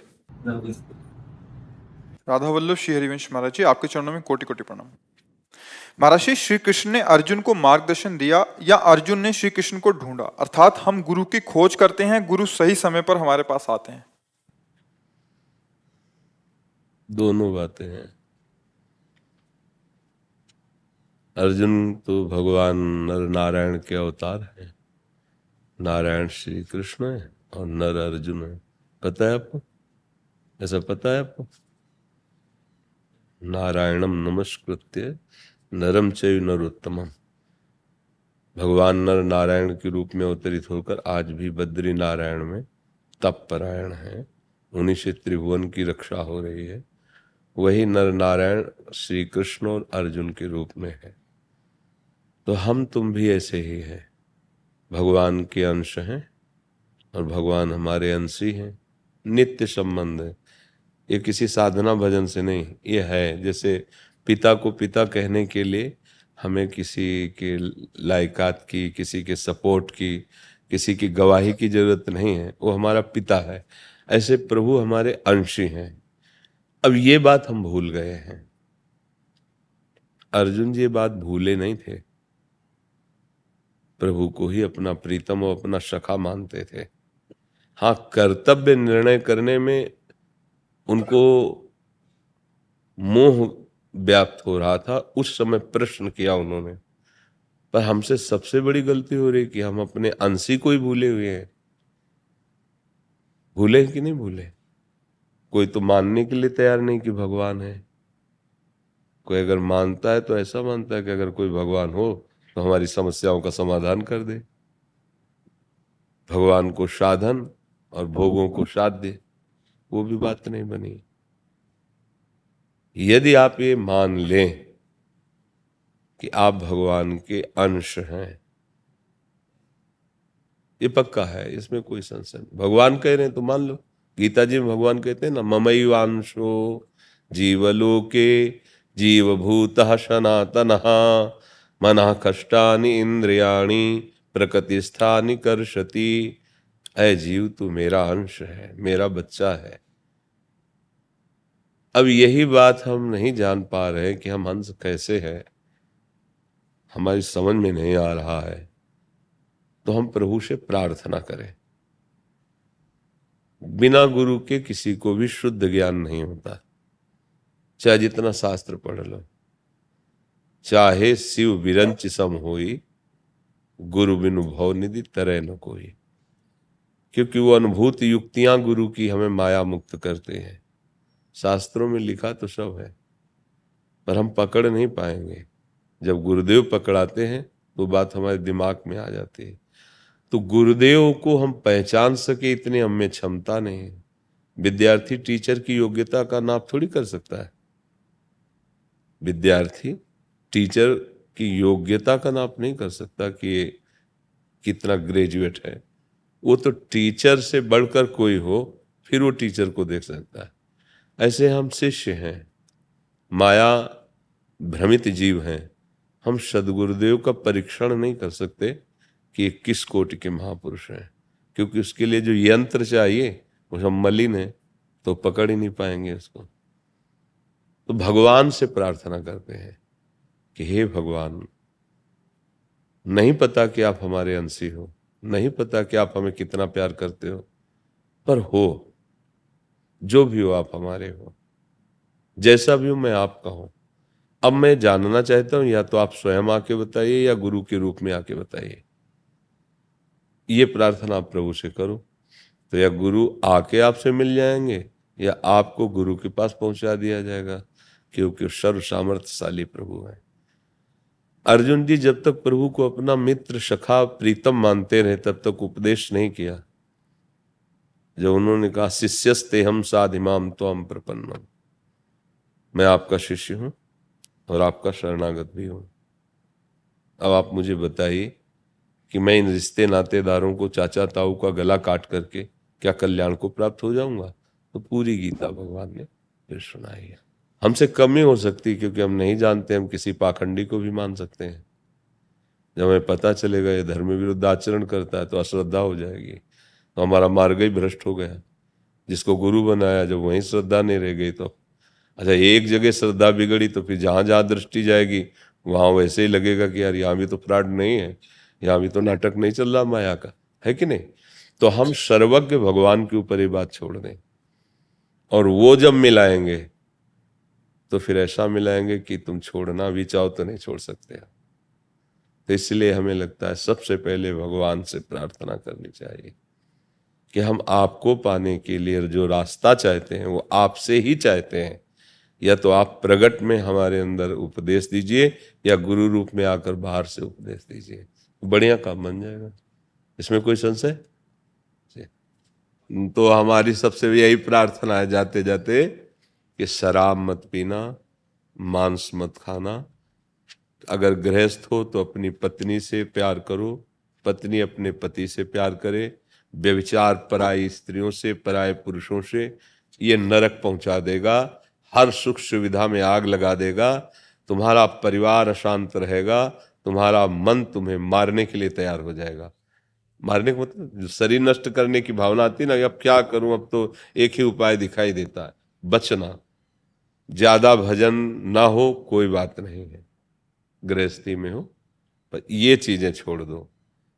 राधा वल्लभ श्री हरिवंश महाराज जी, आपके चरणों में कोटि कोटि प्रणाम। महाराज जी, श्री कृष्ण ने अर्जुन को मार्गदर्शन दिया या अर्जुन ने श्री कृष्ण को ढूंढा? अर्थात हम गुरु की खोज करते हैं, गुरु सही समय पर हमारे पास आते हैं। दोनों बातें हैं। अर्जुन तो भगवान नर नारायण के अवतार हैं। नारायण श्री कृष्ण है और नर अर्जुन है। पता है आपको? ऐसा पता है आपको? नारायणम नमस्कृत्य नरम चैव नरोत्तमम। भगवान नर नारायण के रूप में अवतरित होकर आज भी बद्री नारायण में तप परायण है, उन्हीं से त्रिभुवन की रक्षा हो रही है। वही नर नारायण श्री कृष्ण और अर्जुन के रूप में है। तो हम तुम भी ऐसे ही हैं, भगवान के अंश हैं और भगवान हमारे अंशी हैं। नित्य संबंध है, ये किसी साधना भजन से नहीं। ये है जैसे पिता को पिता कहने के लिए हमें किसी के लायकात की, किसी के सपोर्ट की, किसी की गवाही की जरूरत नहीं है, वो हमारा पिता है। ऐसे प्रभु हमारे अंशी हैं। अब ये बात हम भूल गए हैं। अर्जुन जी ये बात भूले नहीं थे, प्रभु को ही अपना प्रीतम और अपना सखा मानते थे। हाँ, कर्तव्य निर्णय करने में उनको मोह व्याप्त हो रहा था। उस समय प्रश्न किया उन्होंने, पर हमसे सबसे बड़ी गलती हो रही कि हम अपने अंशी को ही भूले हुए हैं। भूले कि नहीं भूले? कोई तो मानने के लिए तैयार नहीं कि भगवान है। कोई अगर मानता है तो ऐसा मानता है कि अगर कोई भगवान हो तो हमारी समस्याओं का समाधान कर दे। भगवान को साधन और भोगों को साध्य, वो भी बात नहीं बनी। यदि आप ये मान लें कि आप भगवान के अंश हैं, ये पक्का है, इसमें कोई संशय नहीं। भगवान कह रहे हैं तो मान लो। गीता जी में भगवान कहते हैं ना, ममैवांशो जीवलोके जीवभूतः सनातनः मनः कष्टानि इंद्रियाणि प्रकृतिस्थानि कर्षति। ऐ जीव, तू मेरा अंश है, मेरा बच्चा है। अब यही बात हम नहीं जान पा रहे कि हम अंश कैसे हैं, हमारी समझ में नहीं आ रहा है, तो हम प्रभु से प्रार्थना करें। बिना गुरु के किसी को भी शुद्ध ज्ञान नहीं होता, चाहे जितना शास्त्र पढ़ लो, चाहे शिव विरंच सम होई, गुरु बिनु भव निधि तरह न कोई। क्योंकि वो अनुभूत युक्तियां गुरु की हमें माया मुक्त करते हैं। शास्त्रों में लिखा तो सब है, पर हम पकड़ नहीं पाएंगे। जब गुरुदेव पकड़ाते हैं तो बात हमारे दिमाग में आ जाती है। तो गुरुदेव को हम पहचान सके इतनी हम में क्षमता नहीं है। विद्यार्थी टीचर की योग्यता का नाप थोड़ी कर सकता है। विद्यार्थी टीचर की योग्यता का नाप नहीं कर सकता कि ये कितना ग्रेजुएट है। वो तो टीचर से बढ़कर कोई हो फिर वो टीचर को देख सकता है। ऐसे हम शिष्य हैं, माया भ्रमित जीव हैं। हम सदगुरुदेव का परीक्षण नहीं कर सकते कि किस कोटि के महापुरुष हैं, क्योंकि उसके लिए जो यंत्र चाहिए वो सब मलिन है, तो पकड़ ही नहीं पाएंगे उसको। तो भगवान से प्रार्थना करते हैं कि हे भगवान, नहीं पता कि आप हमारे अंशी हो, नहीं पता कि आप हमें कितना प्यार करते हो, पर हो, जो भी हो आप हमारे हो, जैसा भी हो मैं आपका हूं। अब मैं जानना चाहता हूं, या तो आप स्वयं आके बताइए या गुरु के रूप में आके बताइए। ये प्रार्थना आप प्रभु से करो, तो या गुरु आके आपसे मिल जाएंगे या आपको गुरु के पास पहुंचा दिया जाएगा, क्योंकि सर्व सामर्थ्यशाली प्रभु है। अर्जुन जी जब तक प्रभु को अपना मित्र, सखा, प्रीतम मानते रहे तब तक उपदेश नहीं किया। जब उन्होंने कहा शिष्यस्ते हम साधिमाम त्वं प्रपन्नम, मैं आपका शिष्य हूं और आपका शरणागत भी हूं, अब आप मुझे बताइए कि मैं इन रिश्ते नातेदारों को, चाचा ताऊ का गला काट करके क्या कल्याण को प्राप्त हो जाऊंगा? तो पूरी गीता भगवान ने फिर सुनाई है। हमसे कम ही हो सकती, क्योंकि हम नहीं जानते, हम किसी पाखंडी को भी मान सकते हैं। जब हमें पता चलेगा ये धर्म विरुद्ध आचरण करता है तो अश्रद्धा हो जाएगी, तो हमारा मार्ग ही भ्रष्ट हो गया। जिसको गुरु बनाया जब वहीं श्रद्धा नहीं रह गई तो अच्छा, एक जगह श्रद्धा बिगड़ी तो फिर जहां जहां दृष्टि जाएगी वहां वैसे ही लगेगा कि यार यहाँ भी तो फ्रॉड नहीं है, यहाँ भी तो नाटक नहीं चल रहा माया का, है कि नहीं? तो हम सर्वज्ञ भगवान के ऊपर ये बात छोड़ दें, और वो जब मिलाएंगे तो फिर ऐसा मिलाएंगे कि तुम छोड़ना भी चाहो तो नहीं छोड़ सकते। तो इसलिए हमें लगता है सबसे पहले भगवान से प्रार्थना करनी चाहिए कि हम आपको पाने के लिए जो रास्ता चाहते हैं वो आपसे ही चाहते हैं। या तो आप प्रगट में हमारे अंदर उपदेश दीजिए या गुरु रूप में आकर बाहर से उपदेश दीजिए, बढ़िया काम बन जाएगा, इसमें कोई संशय। तो हमारी सबसे यही प्रार्थना है जाते जाते कि शराब मत पीना, मांस मत खाना। अगर गृहस्थ हो तो अपनी पत्नी से प्यार करो, पत्नी अपने पति से प्यार करे। व्यभिचार पराई स्त्रियों से, पराये पुरुषों से, ये नरक पहुंचा देगा, हर सुख सुविधा में आग लगा देगा, तुम्हारा परिवार अशांत रहेगा, तुम्हारा मन तुम्हें मारने के लिए तैयार हो जाएगा। मारने का मतलब जो शरीर नष्ट करने की भावना आती है ना, अब क्या करूं, अब तो एक ही उपाय दिखाई देता है, बचना। ज्यादा भजन ना हो कोई बात नहीं है, गृहस्थी में हो, पर ये चीजें छोड़ दो।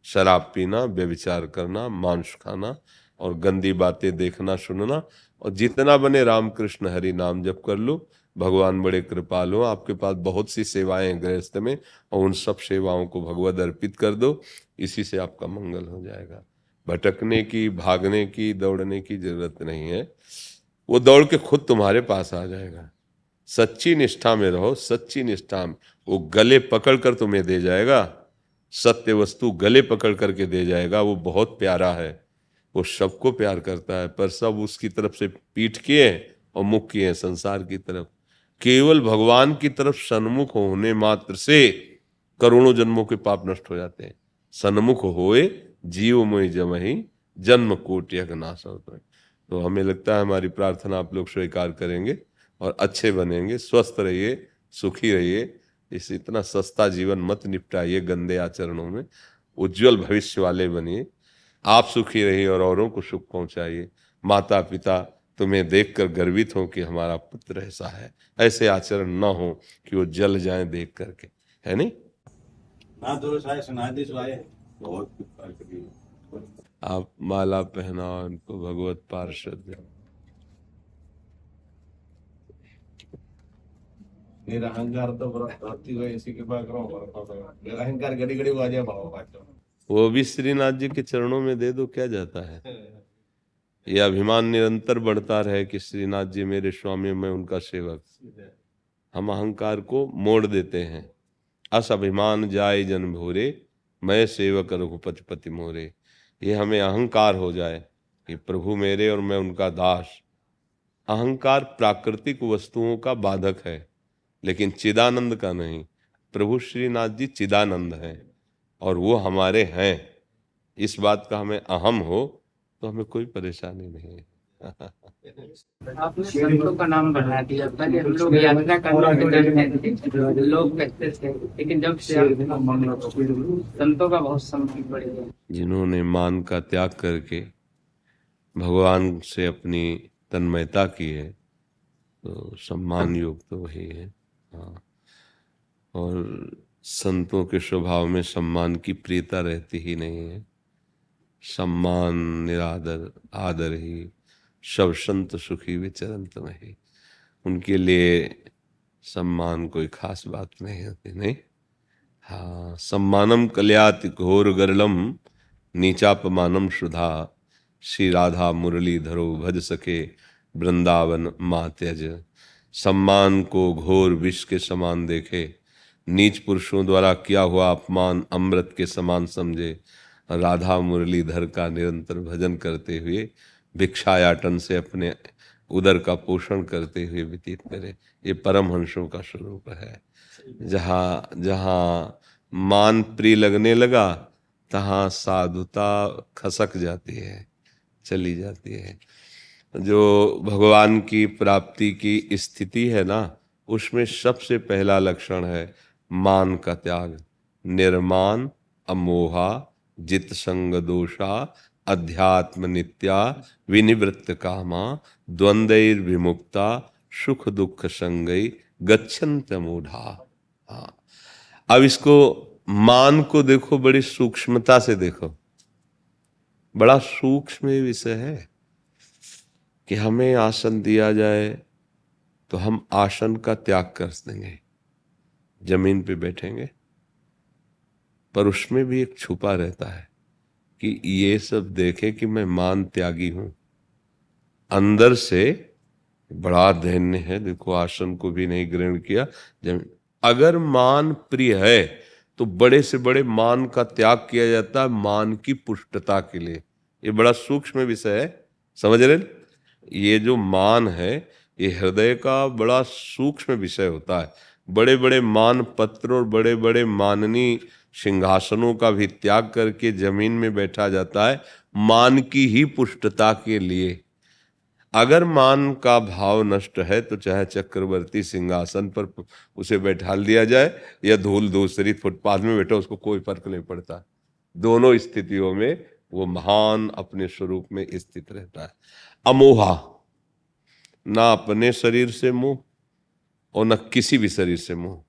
शराब पीना, व्यभिचार करना, मांस खाना और गंदी बातें देखना सुनना, और जितना बने रामकृष्ण हरि नाम जप कर लो। भगवान बड़े कृपालु, आपके पास बहुत सी सेवाएं हैं गृहस्थ में, और उन सब सेवाओं को भगवद अर्पित कर दो, इसी से आपका मंगल हो जाएगा। भटकने की, भागने की, दौड़ने की जरूरत नहीं है। वो दौड़ के खुद तुम्हारे पास आ जाएगा। सच्ची निष्ठा में रहो, सच्ची निष्ठा में वो गले पकड़ कर तुम्हें दे जाएगा। सत्य वस्तु गले पकड़ करके दे जाएगा। वो बहुत प्यारा है, वो सबको प्यार करता है, पर सब उसकी तरफ से पीठ किए और मुख किए संसार की तरफ। केवल भगवान की तरफ सन्मुख होने मात्र से करोड़ों जन्मों के पाप नष्ट हो जाते हैं। सन्मुख होए जीव मोहि जमहि जन्म कोटि नाश होता है। तो हमें लगता है हमारी प्रार्थना आप लोग स्वीकार करेंगे और अच्छे बनेंगे। स्वस्थ रहिए, सुखी रहिए। इस इतना सस्ता जीवन मत निपटाइए गंदे आचरणों में। उज्जवल भविष्य वाले बनिए। आप सुखी रहिए और औरों को सुख पहुंचाइए। माता पिता तुम्हें देखकर गर्वित हो कि हमारा पुत्र ऐसा है। ऐसे आचरण न हो कि वो जल जाएं देख करके, है नहीं? आप माला पहनाओ इनको, भगवत पार्षद। निरहंकार तो भक्ति को ऐसी कृपा करो, अहंकार घड़ी घड़ी आ जाए भाव। वो भी श्रीनाथ जी के चरणों में दे दो, क्या जाता है। ये अभिमान निरंतर बढ़ता रहे कि श्रीनाथ जी मेरे स्वामी, मैं उनका सेवक। हम अहंकार को मोड़ देते हैं। अस अभिमान जाय जन भोरे, मैं सेवक रघुपति पति मोरे। ये हमें अहंकार हो जाए कि प्रभु मेरे और मैं उनका दास। अहंकार प्राकृतिक वस्तुओं का बाधक है, लेकिन चिदानंद का नहीं। प्रभु श्रीनाथ जी चिदानंद हैं और वो हमारे हैं। इस बात का हमें अहम हो तो हमें कोई परेशानी नहीं है। आपने संतों का नाम बढ़ा दिया। पहले हम लोग यात्रा करने में डरते थे, लोग कहते थे, लेकिन जब से संतों का बहुत सम्मान बढ़ गया। जिन्होंने मान का त्याग करके भगवान से अपनी तन्मयता की है, तो सम्मान योग तो वही है। हाँ, और संतों के स्वभाव में सम्मान की प्रियता रहती ही नहीं है। सम्मान निरादर, आदर ही सब संत सुखी विचरंत नहीं। उनके लिए सम्मान कोई खास बात नहीं होती, नहीं। हाँ, सम्मानम कल्याति घोर गरलम नीचापमानम सुधा, श्री राधा मुरली धरो भज सके वृंदावन माँ त्यज। सम्मान को घोर विष के समान देखे, नीच पुरुषों द्वारा किया हुआ अपमान अमृत के समान समझे। राधा मुरलीधर का निरंतर भजन करते हुए भिक्षायाटन से अपने उदर का पोषण करते हुए व्यतीत करे। ये परमहंसों का स्वरूप है। जहाँ जहाँ मान प्रिय लगने लगा, तहाँ साधुता खसक जाती है, चली जाती है। जो भगवान की प्राप्ति की स्थिति है ना, उसमें सबसे पहला लक्षण है मान का त्याग। निर्मान अमोहा जित संग दोषा, अध्यात्म नित्या विनिवृत्त कामा, द्वंद्वैर विमुक्ता सुख दुख संगई गच्छन्त मूढ़ा। हाँ, अब इसको मान को देखो, बड़ी सूक्ष्मता से देखो। बड़ा सूक्ष्म विषय है कि हमें आसन दिया जाए तो हम आसन का त्याग कर देंगे, जमीन पे बैठेंगे। पर उसमें भी एक छुपा रहता है कि ये सब देखे कि मैं मान त्यागी हूं। अंदर से बड़ा धैर्य है, देखो आसन को भी नहीं ग्रहण किया। अगर मान प्रिय है तो बड़े से बड़े मान का त्याग किया जाता है मान की पुष्टता के लिए। ये बड़ा सूक्ष्म विषय है, समझ रहे? ये जो मान है ये हृदय का बड़ा सूक्ष्म विषय होता है। बड़े बड़े मान पत्र और बड़े बड़े माननीय सिंहासनों का भी त्याग करके जमीन में बैठा जाता है मान की ही पुष्टता के लिए। अगर मान का भाव नष्ट है तो चाहे चक्रवर्ती सिंहासन पर उसे बैठा दिया जाए या धूल दूसरी फुटपाथ में बैठा, उसको कोई फर्क नहीं पड़ता। दोनों स्थितियों में वो महान अपने स्वरूप में स्थित रहता है। अमोहा, ना अपने शरीर से मोह और न किसी भी शरीर से मोह।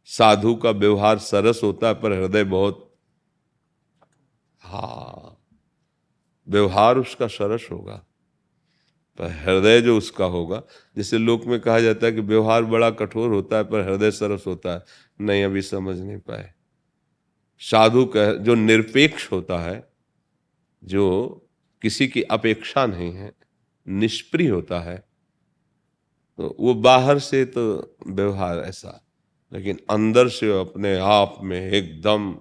साधु का व्यवहार सरस होता है पर हृदय बहुत, हाँ, व्यवहार उसका सरस होगा पर हृदय जो उसका होगा, जैसे लोक में कहा जाता है कि व्यवहार बड़ा कठोर होता है पर हृदय सरस होता है, नहीं, अभी समझ नहीं पाए। साधु का जो निरपेक्ष होता है, जो किसी की अपेक्षा नहीं है, निष्प्रिय होता है, तो वो बाहर से तो व्यवहार ऐसा, लेकिन अंदर से वो अपने आप में एकदम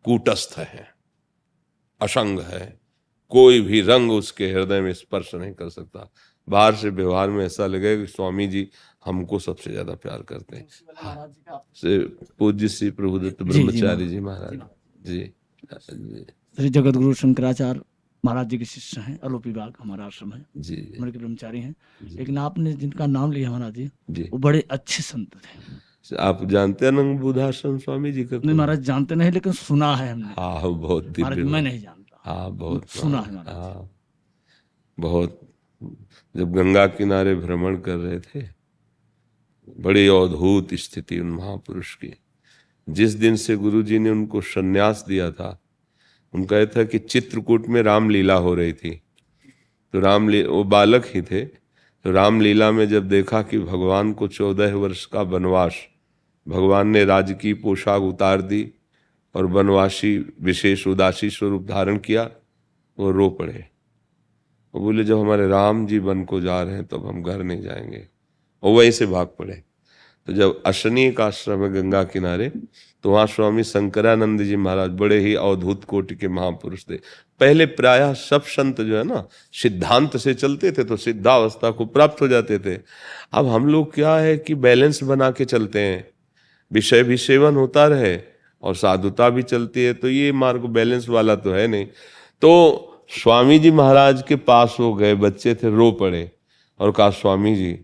कूटस्थ है, असंग है, कोई भी रंग उसके हृदय में स्पर्श नहीं कर सकता। बाहर से व्यवहार में ऐसा लगेगा कि स्वामी जी हमको सबसे ज्यादा प्यार करते हैं। महाराज जी का से पूज्य श्री प्रभुदत्त ब्रह्मचारी जी महाराज जी जी श्री जगत गुरु शंकराचार्य महाराज जी के शिष्य हैं, अलोपी बाग हमारा आश्रम है, जी उम्र के ब्रह्मचारी हैं। लेकिन आपने जिनका नाम लिया महाराज जी, जी। वो बड़े अच्छे संत थे। आप जानते हैं नंग बुधाश्रम स्वामी जी का? नहीं महाराज जानते नहीं, लेकिन सुना है हमने। हाँ वो बहुत महाराज दिव्य, मैं नहीं जानता। हाँ बहुत सुना है महाराज। हाँ बहुत। जब गंगा किनारे भ्रमण कर रहे थे, बड़ी अद्भुत स्थिति उन महापुरुष की। जिस दिन से गुरु जी ने उनको संन्यास दिया था, उनका यह था कि चित्रकूट में रामलीला हो रही थी, तो वो बालक ही थे, तो रामलीला में जब देखा कि भगवान को 14 वर्ष का वनवास, भगवान ने राजकीय पोशाक उतार दी और वनवासी विशेष उदासी स्वरूप धारण किया, वो रो पड़े। वो बोले जब हमारे राम जी वन को जा रहे हैं तब हम घर नहीं जाएंगे, और वहीं से भाग पड़े। तो जब अशनीय का आश्रम है गंगा किनारे, तो वहाँ स्वामी शंकरानंद जी महाराज बड़े ही अवधूत कोटि के महापुरुष थे। पहले प्रायः सब संत जो है ना सिद्धांत से चलते थे, तो सिद्धावस्था को प्राप्त हो जाते थे। अब हम लोग क्या है कि बैलेंस बना के चलते हैं, विषय भी सेवन होता रहे और साधुता भी चलती है, तो ये मार्ग बैलेंस वाला तो है नहीं। तो स्वामी जी महाराज के पास हो गए, बच्चे थे, रो पड़े और कहा स्वामी जी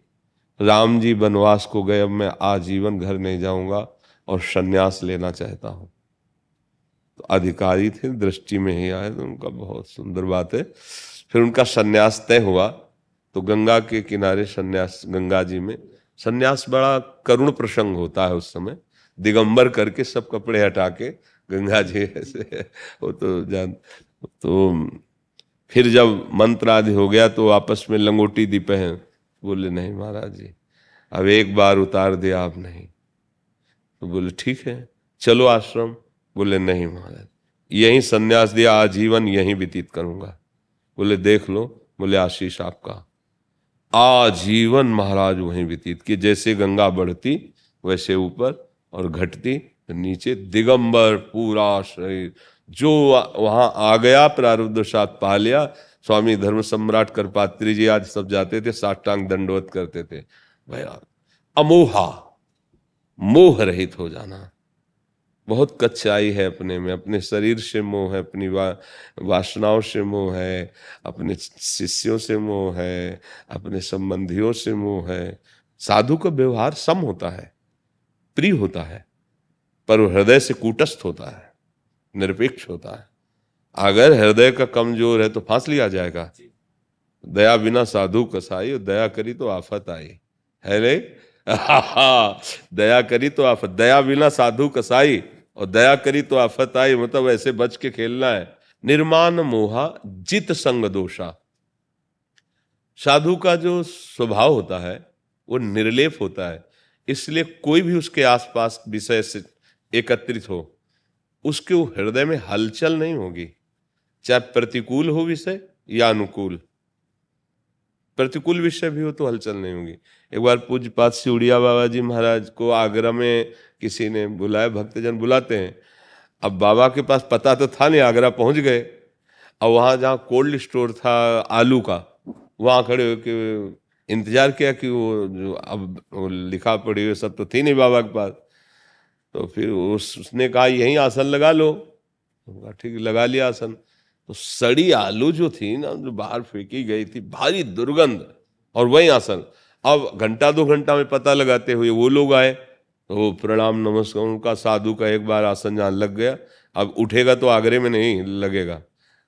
राम जी वनवास को गए, अब मैं आजीवन घर नहीं जाऊंगा और संन्यास लेना चाहता हूं। तो अधिकारी थे, दृष्टि में ही आए, तो उनका बहुत सुंदर बात है। फिर उनका संन्यास तय हुआ, तो गंगा के किनारे संन्यास, गंगा जी में संन्यास बड़ा करुण प्रसंग होता है उस समय। दिगंबर करके सब कपड़े हटा के गंगा जी ऐसे वो तो जान। तो फिर जब मंत्र आदि हो गया तो आपस में लंगोटी दी पहन, बोले नहीं महाराज जी अब एक बार उतार दिया आप नहीं। तो बोले ठीक है चलो आश्रम। बोले नहीं महाराज यहीं संन्यास दिया, आजीवन यहीं व्यतीत करूंगा। बोले देख लो, बोले आशीष आपका। आजीवन महाराज वहीं व्यतीत कि जैसे गंगा बढ़ती वैसे ऊपर और घटती तो नीचे, दिगंबर पूरा शरीर। जो वहां आ गया प्रारब्ध साथ पा लिया। स्वामी धर्म सम्राट करपात्री जी आज सब जाते थे, साष्टांग दंडवत करते थे। भैया अमोहा, मोह रहित हो जाना। बहुत कच्चाई है अपने में, अपने शरीर से मोह है, अपनी वासनाओं से मोह है, अपने शिष्यों से मोह है, अपने संबंधियों से मोह है। साधु का व्यवहार सम होता है, प्रिय होता है, पर वो हृदय से कूटस्थ होता है, निरपेक्ष होता है। अगर हृदय का कमजोर है तो फांस लिया जाएगा। दया बिना साधु कसाई, और दया करी तो आफत आई है रे। दया करी तो आफत, दया बिना साधु कसाई और दया करी तो आफत आई, मतलब ऐसे बच के खेलना है। निर्माण मोहा जित संग दोषा। साधु का जो स्वभाव होता है वो निर्लेप होता है, इसलिए कोई भी उसके आसपास विषय से एकत्रित हो, उसके वो हृदय में हलचल नहीं होगी, चाहे प्रतिकूल हो विषय या अनुकूल। प्रतिकूल विषय भी हो तो हलचल नहीं होगी। एक बार पूज्यपाद सिउड़िया बाबा जी महाराज को आगरा में किसी ने बुलाया, भक्तजन बुलाते हैं। अब बाबा के पास पता तो था नहीं, आगरा पहुंच गए। अब वहाँ जहाँ कोल्ड स्टोर था आलू का, वहाँ खड़े होकर इंतजार किया कि वो जो अब वो लिखा पड़ी हुई सब तो थी नहीं बाबा के पास। तो फिर उसने कहा यहीं आसन लगा लो। ठीक लगा लिया आसन। तो सड़ी आलू जो थी ना, जो बाहर फेंकी गई थी, भारी दुर्गंध, और वही आसन। अब घंटा 2 घंटा में पता लगाते हुए वो लोग आए, तो प्रणाम नमस्कार उनका। साधु का एक बार आसन जहाँ लग गया, अब उठेगा तो आगरे में नहीं लगेगा।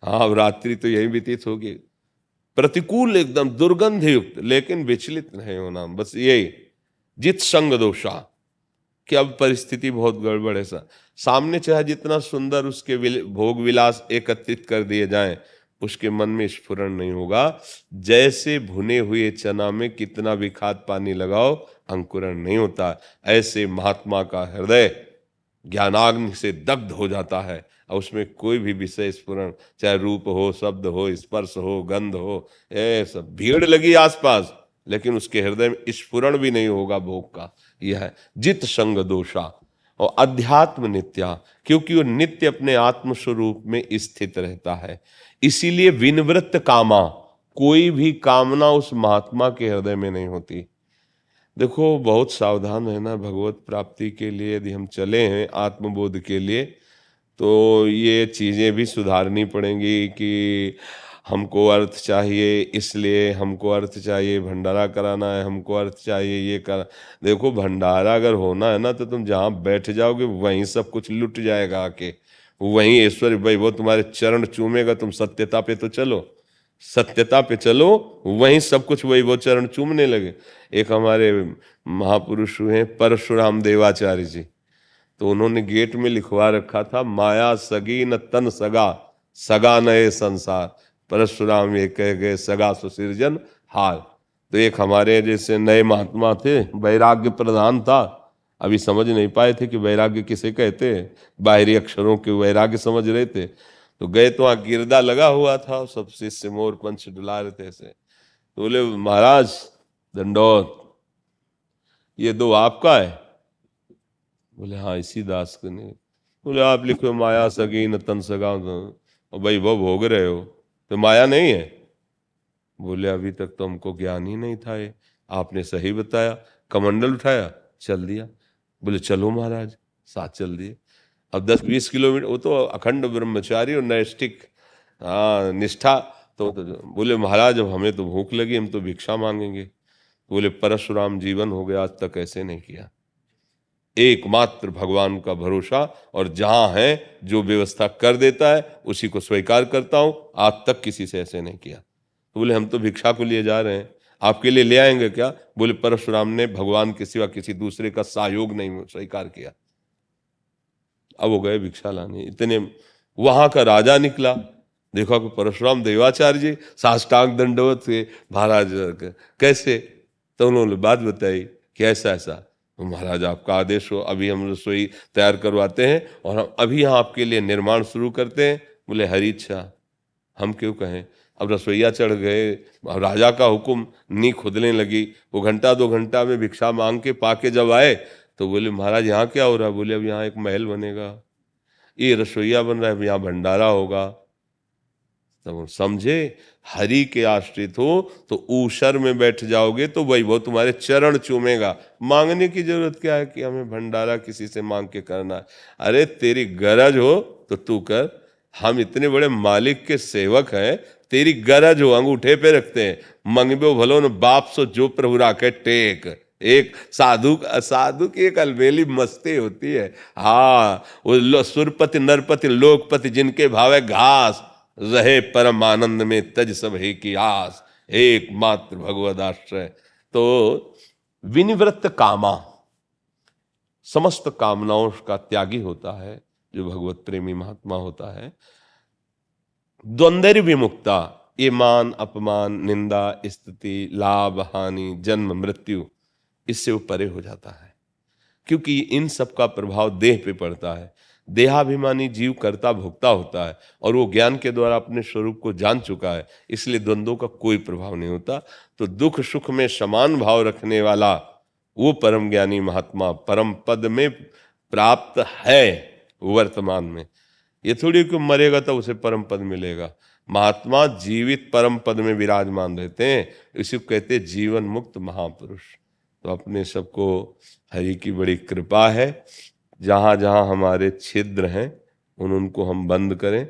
हाँ अब रात्रि तो यही व्यतीत होगी। प्रतिकूल एकदम दुर्गंध युक्त, लेकिन विचलित नहीं होना, बस यही जित संग दोषा कि अब परिस्थिति बहुत गड़बड़ है। सामने चाहे जितना सुंदर उसके भोग विलास एकत्रित कर दिए जाएं, उसके मन में स्फुरण नहीं होगा। जैसे भुने हुए चना में कितना भी खाद पानी लगाओ अंकुरण नहीं होता, ऐसे महात्मा का हृदय ज्ञानाग्नि से दग्ध हो जाता है। और उसमें कोई भी विषय स्फुरण, चाहे रूप हो, शब्द हो, स्पर्श हो, गंध हो, ये सब भीड़ लगी आसपास, लेकिन उसके हृदय में स्फुरण भी नहीं होगा भोग का। यह है जित संग दोषा। और अध्यात्म नित्या, क्योंकि वो नित्य अपने आत्म स्वरूप में स्थित रहता है, इसीलिए विनिवृत्त कामा, कोई भी कामना उस महात्मा के हृदय में नहीं होती। देखो बहुत सावधान रहना भगवत प्राप्ति के लिए। यदि हम चले हैं आत्मबोध के लिए तो ये चीज़ें भी सुधारनी पड़ेंगी कि हमको अर्थ चाहिए, इसलिए हमको अर्थ चाहिए, भंडारा कराना है, हमको अर्थ चाहिए, ये कर। देखो भंडारा अगर होना है ना तो तुम जहाँ बैठ जाओगे वहीं सब कुछ लुट जाएगा आके, वहीं ऐश्वर्य भाई वो तुम्हारे चरण चूमेगा। तुम सत्यता पे तो चलो, सत्यता पे चलो, वहीं सब कुछ वही वो चरण चूमने लगे। एक हमारे महापुरुष हुए परशुराम देवाचार्य जी, तो उन्होंने गेट में लिखवा रखा था, माया सगी न तन सगा, सगा नए संसार, परशुराम ये कह गए सगा सुसिरजन हार। तो एक हमारे जैसे नए महात्मा थे, वैराग्य प्रधान था, अभी समझ नहीं पाए थे कि वैराग्य किसे कहते हैं, बाहरी अक्षरों के वैराग्य समझ रहे थे। तो गए तो वहाँ गिरदा लगा हुआ था, सब शिष्य मोर पंच डुला रहे थे ऐसे। तो बोले महाराज दंडौत, ये दो आपका है? बोले हाँ इसी दास के ने। बोले आप लिखो माया सगी न तन सगा, और भाई वो भोग रहे हो तो माया नहीं है? बोले अभी तक तो हमको ज्ञान ही नहीं था, ये आपने सही बताया। कमंडल उठाया चल दिया। बोले चलो महाराज, साथ चल दिए। अब 10-20 किलोमीटर, वो तो अखंड ब्रह्मचारी और नैष्ठिक निष्ठा। तो बोले महाराज अब हमें तो भूख लगी, हम तो भिक्षा मांगेंगे। बोले परशुराम जीवन हो गया, आज तक ऐसे नहीं किया, एकमात्र भगवान का भरोसा, और जहां है जो व्यवस्था कर देता है उसी को स्वीकार करता हूं, आज तक किसी से ऐसे नहीं किया। तो बोले हम तो भिक्षा को लिए जा रहे हैं, आपके लिए ले आएंगे क्या? बोले परशुराम ने भगवान के सिवा किसी दूसरे का सहयोग नहीं स्वीकार किया। अब वो गए भिक्षा लाने, इतने वहां का राजा निकला, देखा कि परशुराम देवाचार्य जी साष्टांग दंडवत थे, महाराज कैसे? तो उन्होंने बात बताई कि ऐसा ऐसा। तो महाराज आपका आदेश हो, अभी हम रसोई तैयार करवाते हैं और हम अभी यहाँ आपके लिए निर्माण शुरू करते हैं। बोले हरी इच्छा, हम क्यों कहें। अब रसोईया चढ़ गए, अब राजा का हुक्म, नी खुदने लगी। वो घंटा 2 घंटा में भिक्षा मांग के पाके जब आए तो बोले महाराज यहाँ क्या हो रहा है? बोले अब यहाँ एक महल बनेगा, ये रसोईया बन रहा है, यहाँ भंडारा होगा। तब समझे हरि के आश्रित हो तो ऊषर में बैठ जाओगे तो वही वो तुम्हारे चरण चूमेगा। मांगने की जरूरत क्या है कि हमें भंडारा किसी से मांग के करना है? अरे तेरी गरज हो तो तू कर, हम इतने बड़े मालिक के सेवक हैं, तेरी गरज हो अंगूठे पे रखते हैं, मंगबो भलो न बाप सो जो प्रभु राखे टेक। एक साधु की एक अलबेली मस्ती होती है। हाँ वो सुरपति नरपति लोकपति जिनके भावे घास, रहे परम आनंद में तज सब हे की आस, एकमात्र भगवद आश्रय। तो विनिवृत्त कामा, समस्त कामनाओं का त्यागी होता है जो भगवत प्रेमी महात्मा होता है। द्वंद्व विमुक्ता, ये मान अपमान, निंदा स्तुति, लाभ हानि, जन्म मृत्यु, इससे वो परे हो जाता है, क्योंकि इन सब का प्रभाव देह पे पड़ता है। देहाभिमानी जीव कर्ता भोक्ता होता है और वो ज्ञान के द्वारा अपने स्वरूप को जान चुका है, इसलिए द्वंद्वों का कोई प्रभाव नहीं होता। तो दुख सुख में समान भाव रखने वाला वो परम ज्ञानी महात्मा परम पद में प्राप्त है वर्तमान में। ये थोड़ी कि मरेगा तो उसे परम पद मिलेगा। महात्मा जीवित परम पद में विराजमान रहते हैं, इसी को कहते हैं जीवन मुक्त महापुरुष। तो अपने सबको हरि की बड़ी कृपा है, जहाँ जहाँ हमारे छिद्र हैं उनको हम बंद करें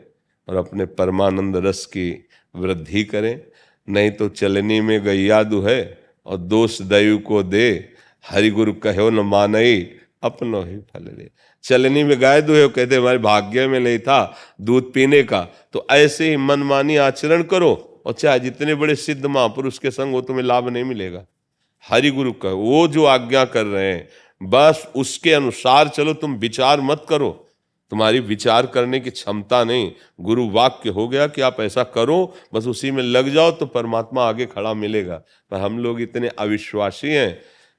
और अपने परमानंद रस की वृद्धि करें। नहीं तो चलनी में गैया दुहे और दोष दैव को दे, हरि गुरु कहो न मानई अपनो ही फल ले। चलनी में गाय दुहे, कहते हमारे भाग्य में नहीं था दूध पीने का, तो ऐसे ही मनमानी आचरण करो और चाहे जितने बड़े सिद्ध महापुरुष के संग हो तुम्हें लाभ नहीं मिलेगा। हरि गुरु का वो जो आज्ञा कर रहे हैं बस उसके अनुसार चलो, तुम विचार मत करो, तुम्हारी विचार करने की क्षमता नहीं। गुरु वाक्य हो गया कि आप ऐसा करो, बस उसी में लग जाओ तो परमात्मा आगे खड़ा मिलेगा। पर हम लोग इतने अविश्वासी हैं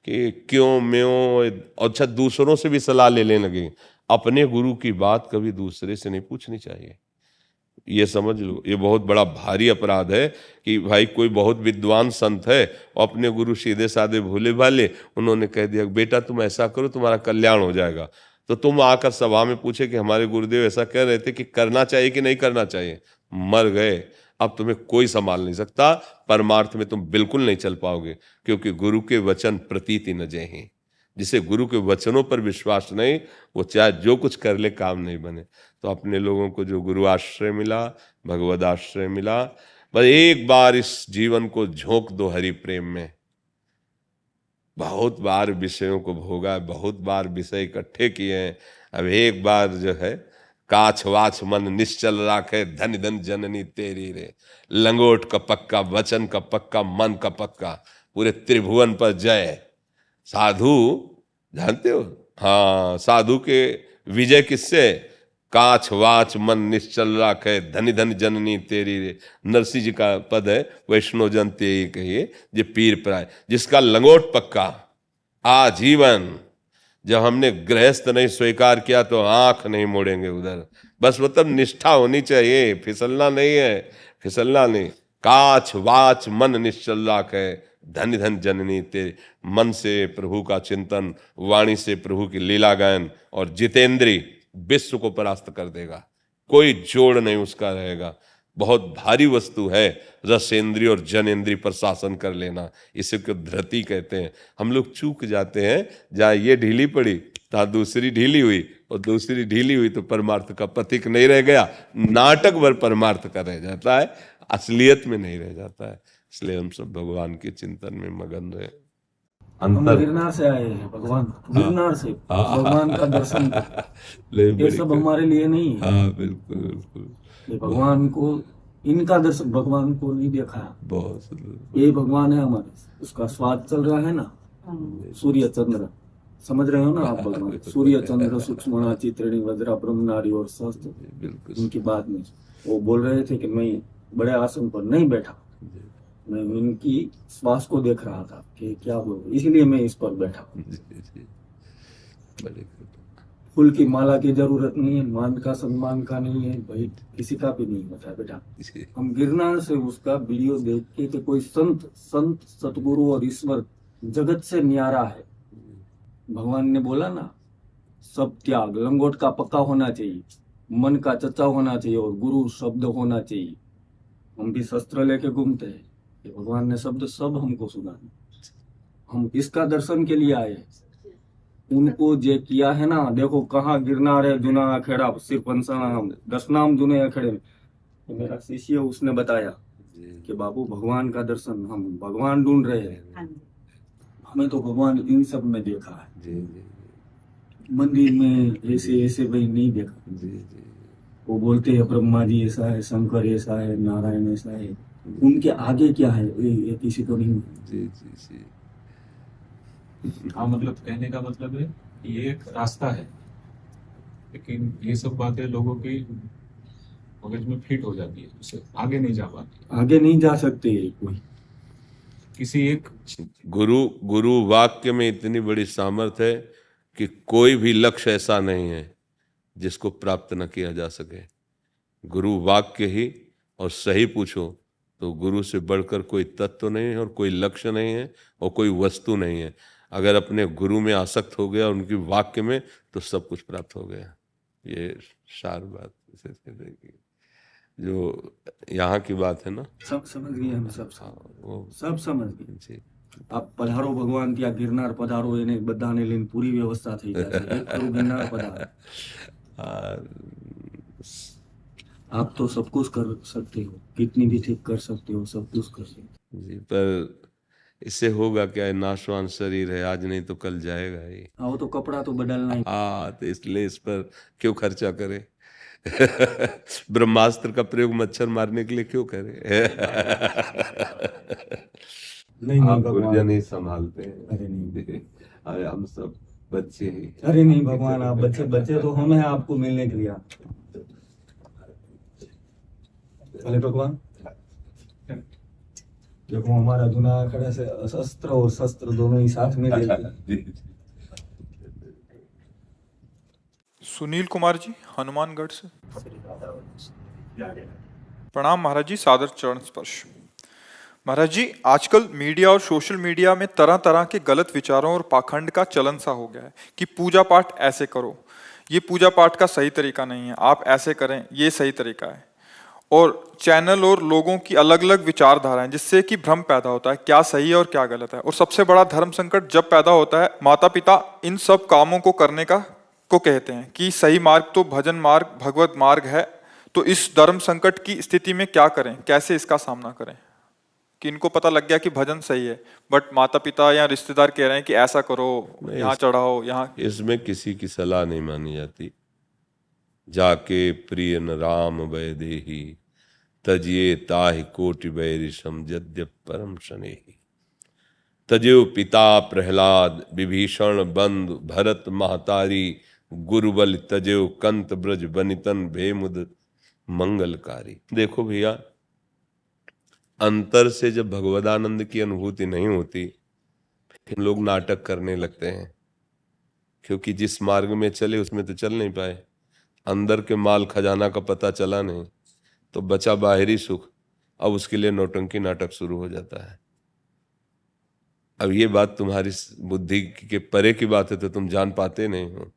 कि क्यों म्यों, अच्छा दूसरों से भी सलाह ले लेने लगे। अपने गुरु की बात कभी दूसरे से नहीं पूछनी चाहिए। ये समझ लो, ये बहुत बड़ा भारी अपराध है कि भाई कोई बहुत विद्वान संत है और अपने गुरु सीधे साधे भोले भाले, उन्होंने कह दिया बेटा तुम ऐसा करो तुम्हारा कल्याण हो जाएगा, तो तुम आकर सभा में पूछे कि हमारे गुरुदेव ऐसा कह रहे थे कि करना चाहिए कि नहीं करना चाहिए, मर गए। अब तुम्हें कोई संभाल नहीं सकता, परमार्थ में तुम बिल्कुल नहीं चल पाओगे, क्योंकि गुरु के वचन प्रतीति न जय। जिसे गुरु के वचनों पर विश्वास नहीं, वो चाहे जो कुछ कर ले काम नहीं बने। तो अपने लोगों को जो गुरु आश्रय मिला, भगवद आश्रय मिला, बस एक बार इस जीवन को झोंक दो हरि प्रेम में। बहुत बार विषयों को भोगा, बहुत बार विषय इकट्ठे किए हैं, अब एक बार जो है काछ वाछ मन निश्चल राखे, धन धन जननी तेरी रे। लंगोट का पक्का, वचन का पक्का, मन का पक्का, पूरे त्रिभुवन पर जय। साधु जानते हो, हाँ, साधु के विजय किससे? काछ वाच मन निश्चल राखे, धनि धन जननी तेरी रे। नरसिंह जी का पद है, वैष्णव जन ते कहिए जे पीर प्राय। जिसका लंगोट पक्का आजीवन, जब हमने गृहस्थ नहीं स्वीकार किया तो आंख नहीं मोड़ेंगे उधर। बस मतलब निष्ठा होनी चाहिए, फिसलना नहीं है, फिसलना नहीं। काछ वाच मन निश्चल राखे, धन धन जननी तेरे। मन से प्रभु का चिंतन, वाणी से प्रभु की लीला गायन, और जितेंद्री विश्व को परास्त कर देगा, कोई जोड़ नहीं उसका रहेगा। बहुत भारी वस्तु है रसेंद्री और जनेंद्री पर शासन कर लेना, इसे को धृति कहते हैं। हम लोग चूक जाते हैं, जहाँ ये ढीली पड़ी तहाँ दूसरी ढीली हुई, और दूसरी ढीली हुई तो परमार्थ का प्रतीक नहीं रह गया, नाटक भर परमार्थ का रह जाता है, असलियत में नहीं रह जाता है। इसलिए हम सब भगवान के चिंतन में मगन रहे। हम गिरनार से आए हैं भगवान, गिरनार से भगवान का दर्शन। ये सब हमारे लिए नहीं है। हाँ बिल्कुल बिल्कुल। ये भगवान को, इनका दर्शन, भगवान को नहीं देखा है। बहुत ये भगवान है हमारे, उसका स्वाद चल रहा है ना। सूर्य चंद्र, समझ रहे हो ना आप? भगवान सूर्य चंद्र सूक्ष्म चित्रिणी वज्रा ब्रह्म नारी और सहस्त्र, उनकी बात में वो बोल रहे थे कि मैं बड़े आसन पर नहीं बैठा, मैं इनकी श्वास को देख रहा था कि क्या बोल, इसलिए मैं इस पर बैठा। फूल की माला की जरूरत नहीं है, मान का सम्मान का नहीं है भाई, किसी का भी नहीं होता है बेटा। हम गिरनार से उसका वीडियो देख के कि कोई संत सतगुरु और ईश्वर जगत से न्यारा है। भगवान ने बोला ना, सब त्याग, लंगोट का पक्का होना चाहिए, मन का चचा होना चाहिए, और गुरु शब्द होना चाहिए। हम भी शस्त्र लेके घूमते हैं, ये भगवान ने शब्द सब हमको सुना। हम इसका दर्शन के लिए आए, उनको जे किया है ना। देखो कहाँ गिरनार है, जुना अखेड़ा, सिर्फ हम 10 नाम जुने अखेड़े में। तो मेरा शिष्य उसने बताया कि बाबू भगवान का दर्शन, हम भगवान ढूंढ रहे हैं, हमें तो भगवान इन सब में देखा है, मंदिर में ऐसे ऐसे भाई नहीं देखा। वो बोलते हैं ब्रह्मा जी ऐसा है, शंकर ऐसा है, नारायण ऐसा है, उनके आगे क्या है ये किसी को नहीं। हाँ, मतलब कहने का मतलब है ये एक रास्ता है, लेकिन ये सब बातें लोगों की मगज में फिट हो जाती है, उससे आगे नहीं जा पाती, आगे नहीं जा सकते कोई। किसी एक गुरु वाक्य में इतनी बड़ी सामर्थ्य है कि कोई भी लक्ष्य ऐसा नहीं है जिसको प्राप्त न किया जा सके। गुरु वाक्य ही, और सही पूछो तो गुरु से बढ़कर कोई तत्व नहीं है, और कोई लक्ष्य नहीं है, और कोई वस्तु नहीं है। अगर अपने गुरु में आसक्त हो गया, उनकी वाक्य में, तो सब कुछ प्राप्त हो गया। ये सार बात जो यहाँ की बात है ना, सब समझ गए हम, सब समझ गए। आप पधारो भगवान ત્યાં गिरनार पधारो, એને બધાને લઈને પૂરી વ્યવસ્થા થઈ જશે। એક કરું गिरनार पधारो। आप तो सब कुछ कर सकते हो, कितनी भी ठीक कर सकते हो, सब कुछ कर सकते हो जी। पर इससे होगा क्या, नाशवान शरीर है, आज नहीं तो कल जाएगा ही। हाँ, वो तो कपड़ा तो बदलना ही। हाँ, तो इसलिए इस पर क्यों खर्चा करे। ब्रह्मास्त्र का प्रयोग मच्छर मारने के लिए क्यों करे। नहीं गुरुजन ही संभालते हैं। अरे नहीं, अरे हम सब बच्चे ही। अरे नहीं भगवान, आप बच्चे तो हम हैं आपको मिलने के लिए। अरे भगवान देखो, हमारा जुना खड़े से अस्त्र और शस्त्र दोनों ही साथ में लेते। सुनील कुमार जी हनुमानगढ़ से। प्रणाम महाराज जी, सादर चरण स्पर्श। महाराज जी, आजकल मीडिया और सोशल मीडिया में तरह तरह के गलत विचारों और पाखंड का चलन सा हो गया है कि पूजा पाठ ऐसे करो, ये पूजा पाठ का सही तरीका नहीं है, आप ऐसे करें, ये सही तरीका है। और चैनल और लोगों की अलग अलग विचारधाराएं, जिससे कि भ्रम पैदा होता है क्या सही है और क्या गलत है। और सबसे बड़ा धर्म संकट जब पैदा होता है, माता पिता इन सब कामों को करने को कहते हैं कि सही मार्ग तो भजन मार्ग भगवत मार्ग है। तो इस धर्म संकट की स्थिति में क्या करें, कैसे इसका सामना करें कि इनको पता लग गया कि भजन सही है, बट माता पिता या रिश्तेदार कह रहे हैं कि ऐसा करो, यहाँ चढ़ाओ, यहाँ। इसमें किसी की सलाह नहीं मानी जाती। जाके प्रिय न राम वैदेही तजिए ताहि कोटि बैरिशम यद्यप परम शनेहि। तजो पिता प्रहलाद विभीषण बंधु भरत महतारी गुरुबल तजो कंत ब्रज बनितन भेमुद मंगलकारी। देखो भैया, अंतर से जब भगवदानंद की अनुभूति नहीं होती फिर लोग नाटक करने लगते हैं, क्योंकि जिस मार्ग में चले उसमें तो चल नहीं पाए, अंदर के माल खजाना का पता चला नहीं, तो बचा बाहरी सुख। अब उसके लिए नौटंकी नाटक शुरू हो जाता है। अब ये बात तुम्हारी बुद्धि के परे की बात है, तो तुम जान पाते नहीं हो।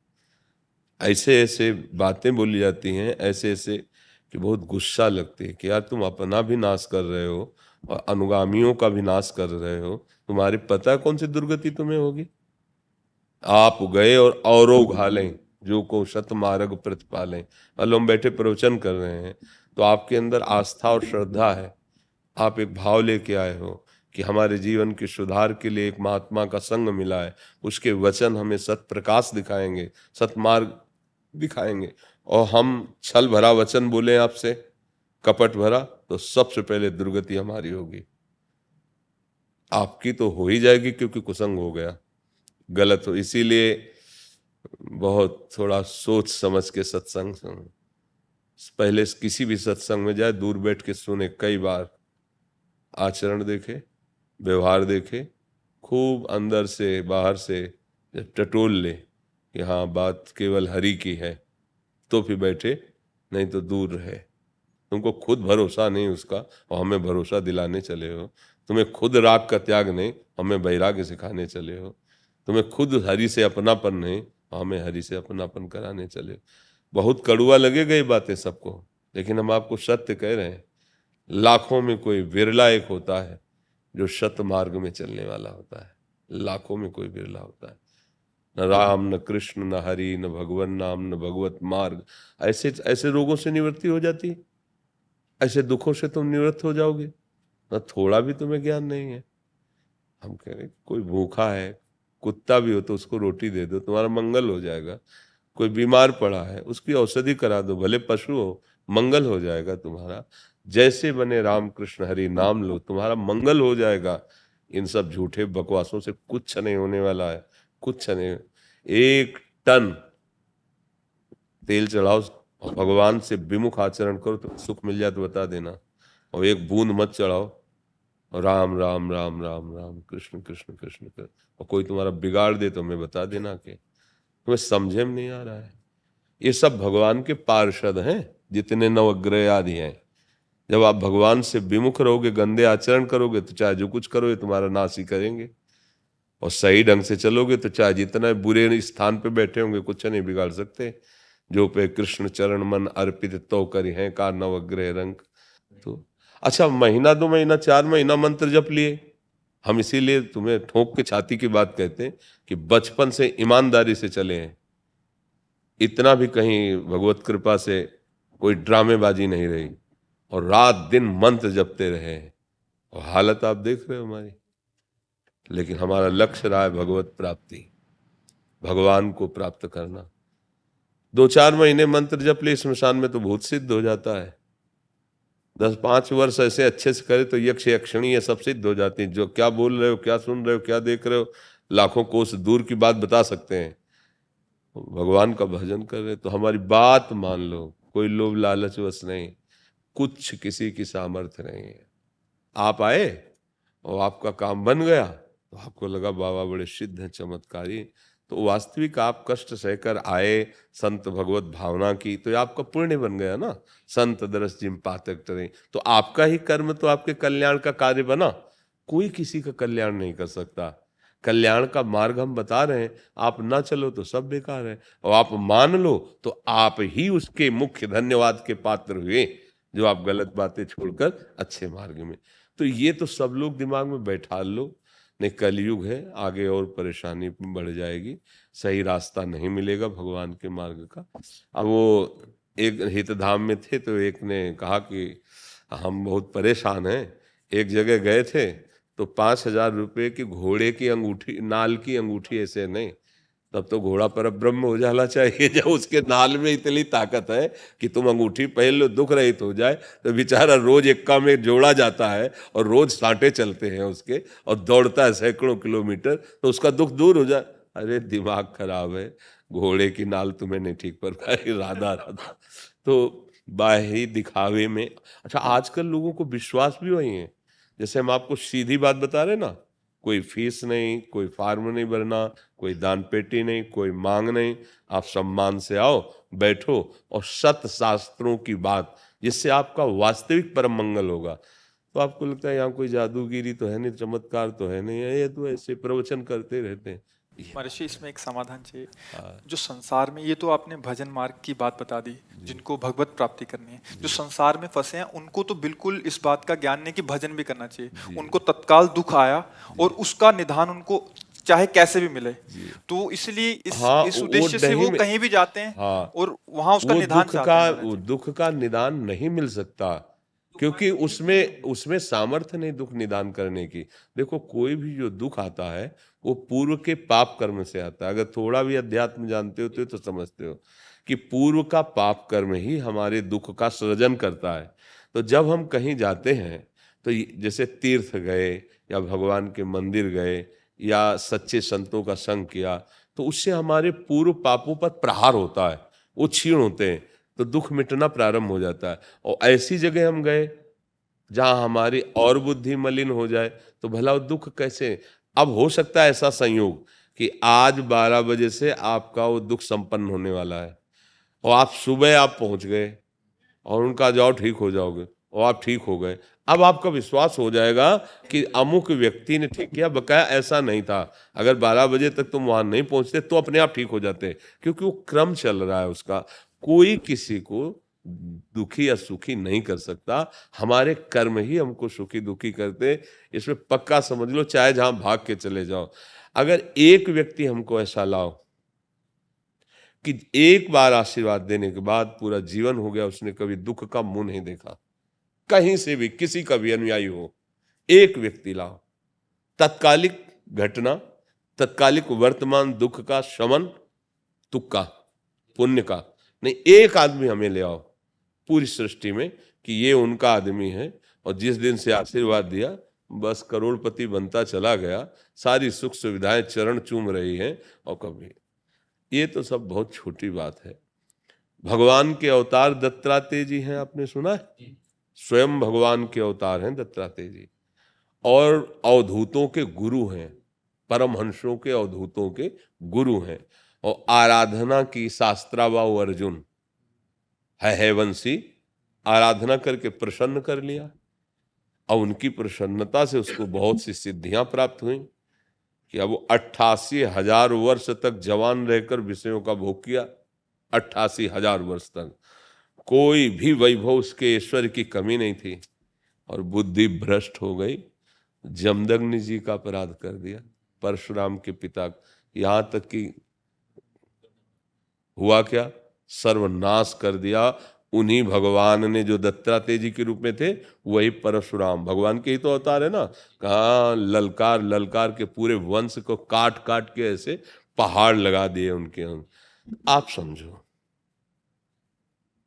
ऐसे ऐसे बातें बोली जाती हैं, ऐसे ऐसे कि बहुत गुस्सा लगती है कि यार तुम अपना भी नाश कर रहे हो और अनुगामियों का भी नाश कर रहे हो। तुम्हारी पता है कौन सी दुर्गति तुम्हें होगी। आप गए और औरों घालें जो को शत मार्ग प्रतिपालें। हम बैठे प्रवचन कर रहे हैं तो आपके अंदर आस्था और श्रद्धा है, आप एक भाव लेके आए हो कि हमारे जीवन के सुधार के लिए एक महात्मा का संग मिला है, उसके वचन हमें सत प्रकाश दिखाएंगे, सतमार्ग दिखाएंगे। और हम छल भरा वचन बोले आपसे, कपट भरा, तो सबसे पहले दुर्गति हमारी होगी। आपकी तो हो ही जाएगी क्योंकि कुसंग हो गया, गलत हो। इसीलिए बहुत थोड़ा सोच समझ के सत्संग सुनो। पहले किसी भी सत्संग में जाए, दूर बैठ के सुने, कई बार आचरण देखे, व्यवहार देखे, खूब अंदर से बाहर से टटोल ले कि हाँ बात केवल हरि की है, तो फिर बैठे, नहीं तो दूर रहे। तुमको खुद भरोसा नहीं उसका और हमें भरोसा दिलाने चले हो। तुम्हें खुद राग का त्याग नहीं, हमें वैराग्य सिखाने चले हो। तुम्हें खुद हरि से अपनापन नहीं, हमें हरि से अपनापन कराने चले हो। बहुत कड़ुआ लगेगा ये बातें सबको, लेकिन हम आपको सत्य कह रहे हैं। लाखों में कोई विरला एक होता है जो सत मार्ग में चलने वाला होता है, लाखों में कोई विरला होता है। न राम, न कृष्ण, न हरि, न भगवान नाम, न भगवत मार्ग। ऐसे ऐसे रोगों से निवृत्ति हो जाती है, ऐसे दुखों से तुम निवृत्त हो जाओगे। न थोड़ा भी तुम्हें ज्ञान नहीं है। हम कह रहे कोई भूखा है, कुत्ता भी हो तो उसको रोटी दे दो, तुम्हारा मंगल हो जाएगा। कोई बीमार पड़ा है, उसकी औषधि करा दो, भले पशु हो, मंगल हो जाएगा तुम्हारा। जैसे बने राम कृष्ण हरि नाम लो, तुम्हारा मंगल हो जाएगा। इन सब झूठे बकवासों से कुछ नहीं होने वाला है, कुछ नहीं। 1 टन तेल चढ़ाओ, भगवान से विमुख आचरण करो तो सुख मिल जाए तो बता देना। और 1 बूंद मत चढ़ाओ, राम राम राम राम राम कृष्ण कृष्ण कृष्ण कर, और कोई तुम्हारा बिगाड़ दे तो मैं बता देना कि तुम्हें समझे में नहीं आ रहा है। ये सब भगवान के पार्षद हैं, जितने नवग्रह आदि हैं। जब आप भगवान से विमुख रहोगे, गंदे आचरण करोगे, तो चाहे जो कुछ करो ये तुम्हारा नाश ही करेंगे। और सही ढंग से चलोगे तो चाहे जितना बुरे स्थान पे बैठे होंगे कुछ नहीं बिगाड़ सकते। जो पे कृष्ण चरण मन अर्पित तो करी हैं का नवग्रह रंग। तो अच्छा, महीना 2 महीना 4 महीना मंत्र जप लिए, हम इसीलिए तुम्हें ठोक के छाती की बात कहते हैं कि बचपन से ईमानदारी से चले हैं। इतना भी कहीं भगवत कृपा से कोई ड्रामेबाजी नहीं रही, और रात दिन मंत्र जपते रहे, और हालत आप देख रहे हो हमारी। लेकिन हमारा लक्ष्य रहा है भगवत प्राप्ति, भगवान को प्राप्त करना। 2-4 महीने मंत्र जप ले, स्मशान में तो भूत सिद्ध हो जाता है। 10-5 वर्ष ऐसे अच्छे से करे तो यक्ष यक्षिणी ये सब सिद्ध हो जाती है। जो क्या बोल रहे हो, क्या सुन रहे हो, क्या देख रहे हो, लाखों कोस दूर की बात बता सकते हैं। भगवान का भजन कर रहे तो हमारी बात मान लो, कोई लोभ लालच वश नहीं, कुछ किसी की सामर्थ्य नहीं है। आप आए और आपका काम बन गया तो आपको लगा बाबा बड़े सिद्ध हैं, चमत्कारी, तो वास्तविक आप कष्ट सहकर आए संत भगवत भावना की, तो ये आपका पुण्य बन गया ना। संत दरस जिम पातक टरे, तो आपका ही कर्म तो आपके कल्याण का कार्य बना। कोई किसी का कल्याण नहीं कर सकता। कल्याण का मार्ग हम बता रहे हैं, आप ना चलो तो सब बेकार है, और आप मान लो तो आप ही उसके मुख्य धन्यवाद के पात्र हुए, जो आप गलत बातें छोड़कर अच्छे मार्ग में। तो ये तो सब लोग दिमाग में बैठा लो, नहीं कलयुग है, आगे और परेशानी बढ़ जाएगी, सही रास्ता नहीं मिलेगा भगवान के मार्ग का। अब वो एक हितधाम में थे, तो एक ने कहा कि हम बहुत परेशान हैं। एक जगह गए थे तो 5,000 रुपये की घोड़े की अंगूठी, नाल की अंगूठी, ऐसे नहीं, तब तो घोड़ा पर ब्रह्म हो जाना चाहिए। जब उसके नाल में इतनी ताकत है कि तुम अंगूठी पहन लो दुख रहित हो जाए, तो बेचारा रोज एक्का में जोड़ा जाता है और रोज सांटे चलते हैं उसके, और दौड़ता है सैकड़ों किलोमीटर, तो उसका दुख दूर हो जाए। अरे दिमाग खराब है, घोड़े की नाल तुम्हें नहीं ठीक पर पाई, राधा राधा। तो बाहरी दिखावे में, अच्छा आजकल लोगों को विश्वास भी वही है, जैसे हम आपको सीधी बात बता रहे ना, कोई फीस नहीं, कोई फार्म नहीं भरना, कोई दान पेटी नहीं, कोई मांग नहीं, आप सम्मान से आओ, बैठो और सत शास्त्रों की बात, जिससे आपका वास्तविक परम मंगल होगा। तो आपको लगता है यहाँ कोई जादूगिरी तो है नहीं, चमत्कार तो है नहीं, ये तो ऐसे प्रवचन करते रहते हैं। महर्षि इसमें एक समाधान चाहिए। जो संसार में, ये तो आपने भजन मार्ग की बात बता दी, जिनको भगवत प्राप्ति करनी है, जो संसार में फंसे हैं उनको तो बिल्कुल इस बात का ज्ञान नहीं कि भजन भी करना चाहिए। उनको तत्काल दुख आया और उसका निदान उनको चाहे कैसे भी मिले, तो इसलिए इस उद्देश्य से वो कहीं भी जाते हैं और वहां उसका निदान चाहते हैं। वो दुख का निदान नहीं मिल सकता, क्योंकि उसमें सामर्थ्य नहीं दुख निदान करने की। देखो कोई भी जो दुख आता है वो पूर्व के पाप कर्म से आता है। अगर थोड़ा भी अध्यात्म जानते हो तो समझते हो कि पूर्व का पाप कर्म ही हमारे दुख का सृजन करता है। तो जब हम कहीं जाते हैं, तो जैसे तीर्थ गए या भगवान के मंदिर गए या सच्चे संतों का संग किया, तो उससे हमारे पूर्व पापों पर प्रहार होता है, वो क्षीण होते हैं, तो दुख मिटना प्रारंभ हो जाता है। और ऐसी जगह हम गए जहां हमारी और बुद्धि मलिन हो जाए, तो भला वो दुख कैसे। अब हो सकता है ऐसा संयोग कि आज 12 बजे से आपका वो दुख संपन्न होने वाला है, और आप सुबह पहुंच गए और उनका जाओ ठीक हो जाओगे, और आप ठीक हो गए। अब आपका विश्वास हो जाएगा कि अमुक व्यक्ति ने ठीक किया, बकाया ऐसा नहीं था। अगर 12 बजे तक तुम वहां नहीं पहुंचते तो अपने आप ठीक हो जाते, क्योंकि वो क्रम चल रहा है उसका। कोई किसी को दुखी या सुखी नहीं कर सकता, हमारे कर्म ही हमको सुखी दुखी करते। इसमें पक्का समझ लो, चाहे जहां भाग के चले जाओ। अगर एक व्यक्ति हमको ऐसा लाओ कि एक बार आशीर्वाद देने के बाद पूरा जीवन हो गया, उसने कभी दुख का मुंह नहीं देखा, कहीं से भी किसी का भी अनुयायी हो, एक व्यक्ति लाओ, तत्कालिक घटना, तत्कालिक वर्तमान दुख का शमन, तुक्का पुण्य का नहीं, एक आदमी हमें ले आओ पूरी सृष्टि में कि ये उनका आदमी है, और जिस दिन से आशीर्वाद दिया बस करोड़पति बनता चला गया, सारी सुख सुविधाएं चरण चूम रही हैं। और कभी ये तो सब बहुत छोटी बात है। भगवान के अवतार दत्तात्रेय जी हैं, आपने सुना है? स्वयं भगवान के अवतार हैं दत्तात्रेय जी, और अवधूतों के गुरु हैं, परमहंसों के अवधूतों के गुरु हैं। और आराधना की शास्त्राबाहु अर्जुन है वंशी, आराधना करके प्रसन्न कर लिया, और उनकी प्रसन्नता से उसको बहुत सी सिद्धियां प्राप्त हुई कि अब वो 88,000 वर्ष तक जवान रहकर विषयों का भोग किया। 88,000 वर्ष तक कोई भी वैभव उसके ऐश्वर्य की कमी नहीं थी, और बुद्धि भ्रष्ट हो गई, जमदग्नि जी का अपराध कर दिया, परशुराम के पिता। यहां तक कि हुआ क्या, सर्वनाश कर दिया। उन्हीं भगवान ने, जो दत्तात्रेय जी के रूप में थे, वही परशुराम भगवान के ही तो अवतार है ना। कहाँ ललकार ललकार के पूरे वंश को काट काट के ऐसे पहाड़ लगा दिए उनके। आप समझो,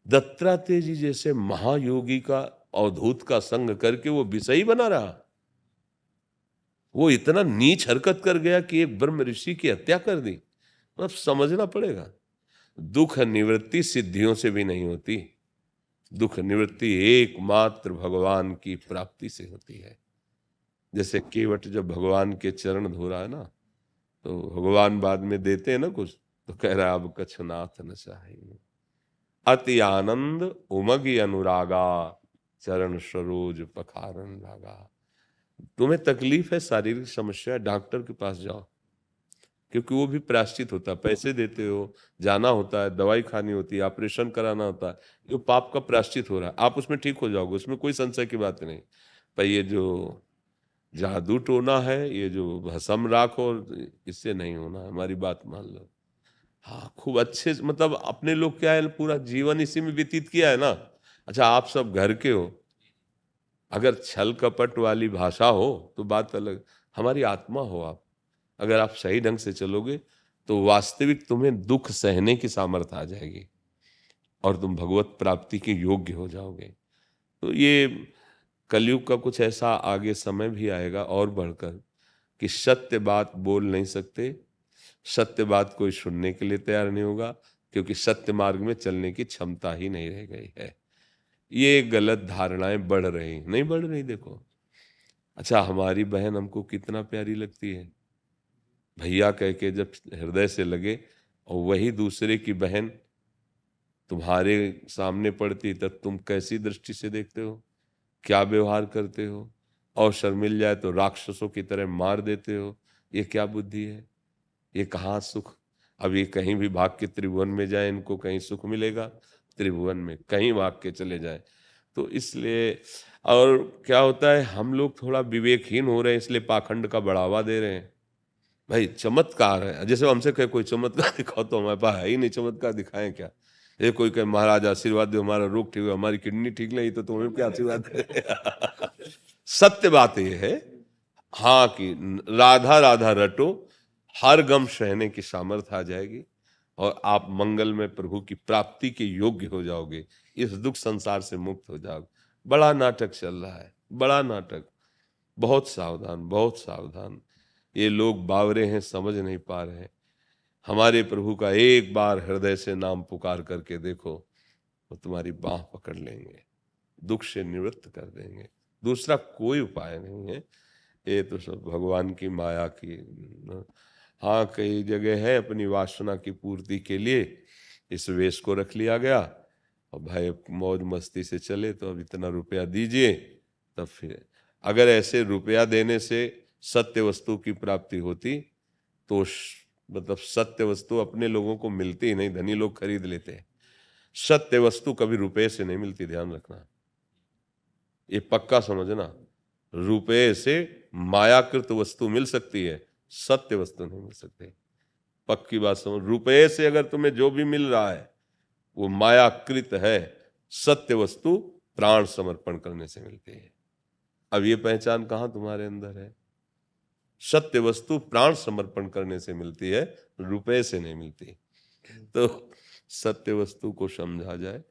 दत्तात्रेय जी जैसे महायोगी का अवधूत का संग करके वो विषयी बना रहा। वो इतना नीच हरकत कर गया कि एक ब्रह्म ऋषि की हत्या कर दी। अब समझना पड़ेगा, दुख निवृत्ति सिद्धियों से भी नहीं होती। दुख निवृत्ति एकमात्र भगवान की प्राप्ति से होती है। जैसे केवट जब भगवान के चरण धो रहा है ना, तो भगवान बाद में देते हैं ना कुछ, तो कह रहा अब कछनाथ न चाहिए। अति आनंद उमगी अनुरागा, चरण सरोज पखारन लागा। तुम्हें तकलीफ है, शारीरिक समस्या है, डॉक्टर के पास जाओ, क्योंकि वो भी प्रायश्चित होता है। पैसे देते हो, जाना होता है, दवाई खानी होती है, ऑपरेशन कराना होता है, ये पाप का प्रायश्चित हो रहा है, आप उसमें ठीक हो जाओगे, उसमें कोई संशय की बात नहीं। पर ये जो जादू टोना है, ये जो भस्म राख, और इससे नहीं होना, हमारी बात मान लो। हाँ, खूब अच्छे, मतलब अपने लोग क्या है, पूरा जीवन इसी में व्यतीत किया है ना। अच्छा, आप सब घर के हो, अगर छल कपट वाली भाषा हो तो बात अलग, हमारी आत्मा हो आप, अगर आप सही ढंग से चलोगे तो वास्तविक तुम्हें दुख सहने की सामर्थ्य आ जाएगी और तुम भगवत प्राप्ति के योग्य हो जाओगे। तो ये कलयुग का कुछ ऐसा आगे समय भी आएगा और बढ़कर कि सत्य बात बोल नहीं सकते, सत्य बात कोई सुनने के लिए तैयार नहीं होगा, क्योंकि सत्य मार्ग में चलने की क्षमता ही नहीं रह गई है। ये गलत धारणाएं बढ़ रही, नहीं बढ़ रही, देखो। अच्छा, हमारी बहन हमको कितना प्यारी लगती है, भैया कह के जब हृदय से लगे, और वही दूसरे की बहन तुम्हारे सामने पड़ती, तब तुम कैसी दृष्टि से देखते हो, क्या व्यवहार करते हो। अवसर मिल जाए तो राक्षसों की तरह मार देते हो। ये क्या बुद्धि है, ये कहाँ सुख। अब ये कहीं भी भाग के त्रिभुवन में जाए, इनको कहीं सुख मिलेगा, त्रिभुवन में कहीं भाग के चले जाए। तो इसलिए, और क्या होता है, हम लोग थोड़ा विवेकहीन हो रहे हैं, इसलिए पाखंड का बढ़ावा दे रहे हैं। भाई चमत्कार है, जैसे हमसे कहे कोई चमत्कार दिखाओ, तो हमारे पास है ही नहीं, चमत्कार दिखाएं क्या। ये कोई कहे महाराज आशीर्वाद दो, हमारा रोग ठीक हो, हमारी किडनी ठीक नहीं, तो तुम्हें क्या आशीर्वाद दे। सत्य बात ये है, हाँ, कि राधा राधा रटो, हर गम सहने की सामर्थ्य आ जाएगी और आप मंगल में प्रभु की प्राप्ति के योग्य हो जाओगे, इस दुख संसार से मुक्त हो जाओगे। बड़ा नाटक चल रहा है, बड़ा नाटक, बहुत सावधान, बहुत सावधान। ये लोग बावरे हैं, समझ नहीं पा रहे हैं। हमारे प्रभु का एक बार हृदय से नाम पुकार करके देखो, वो तुम्हारी बाह पकड़ लेंगे, दुख से निवृत्त कर देंगे। दूसरा कोई उपाय नहीं है, ये तो सब भगवान की माया की। हाँ, कई जगह है अपनी वासना की पूर्ति के लिए इस वेश को रख लिया गया, और भाई मौज मस्ती से चले, तो अब इतना रुपया दीजिए, तब फिर अगर ऐसे रुपया देने से सत्य वस्तु की प्राप्ति होती तो मतलब सत्य वस्तु अपने लोगों को मिलती ही नहीं, धनी लोग खरीद लेते हैं। सत्य वस्तु कभी रुपए से नहीं मिलती, ध्यान रखना, ये पक्का समझना। रुपए से मायाकृत वस्तु मिल सकती है, सत्य वस्तु नहीं मिल सकती, पक्की बात समझ। रुपए से अगर तुम्हें जो भी मिल रहा है वो मायाकृत है, सत्य वस्तु प्राण समर्पण करने से मिलती है। अब ये पहचान कहाँ तुम्हारे अंदर है? सत्य वस्तु प्राण समर्पण करने से मिलती है, रुपए से नहीं मिलती। तो सत्य वस्तु को समझा जाए।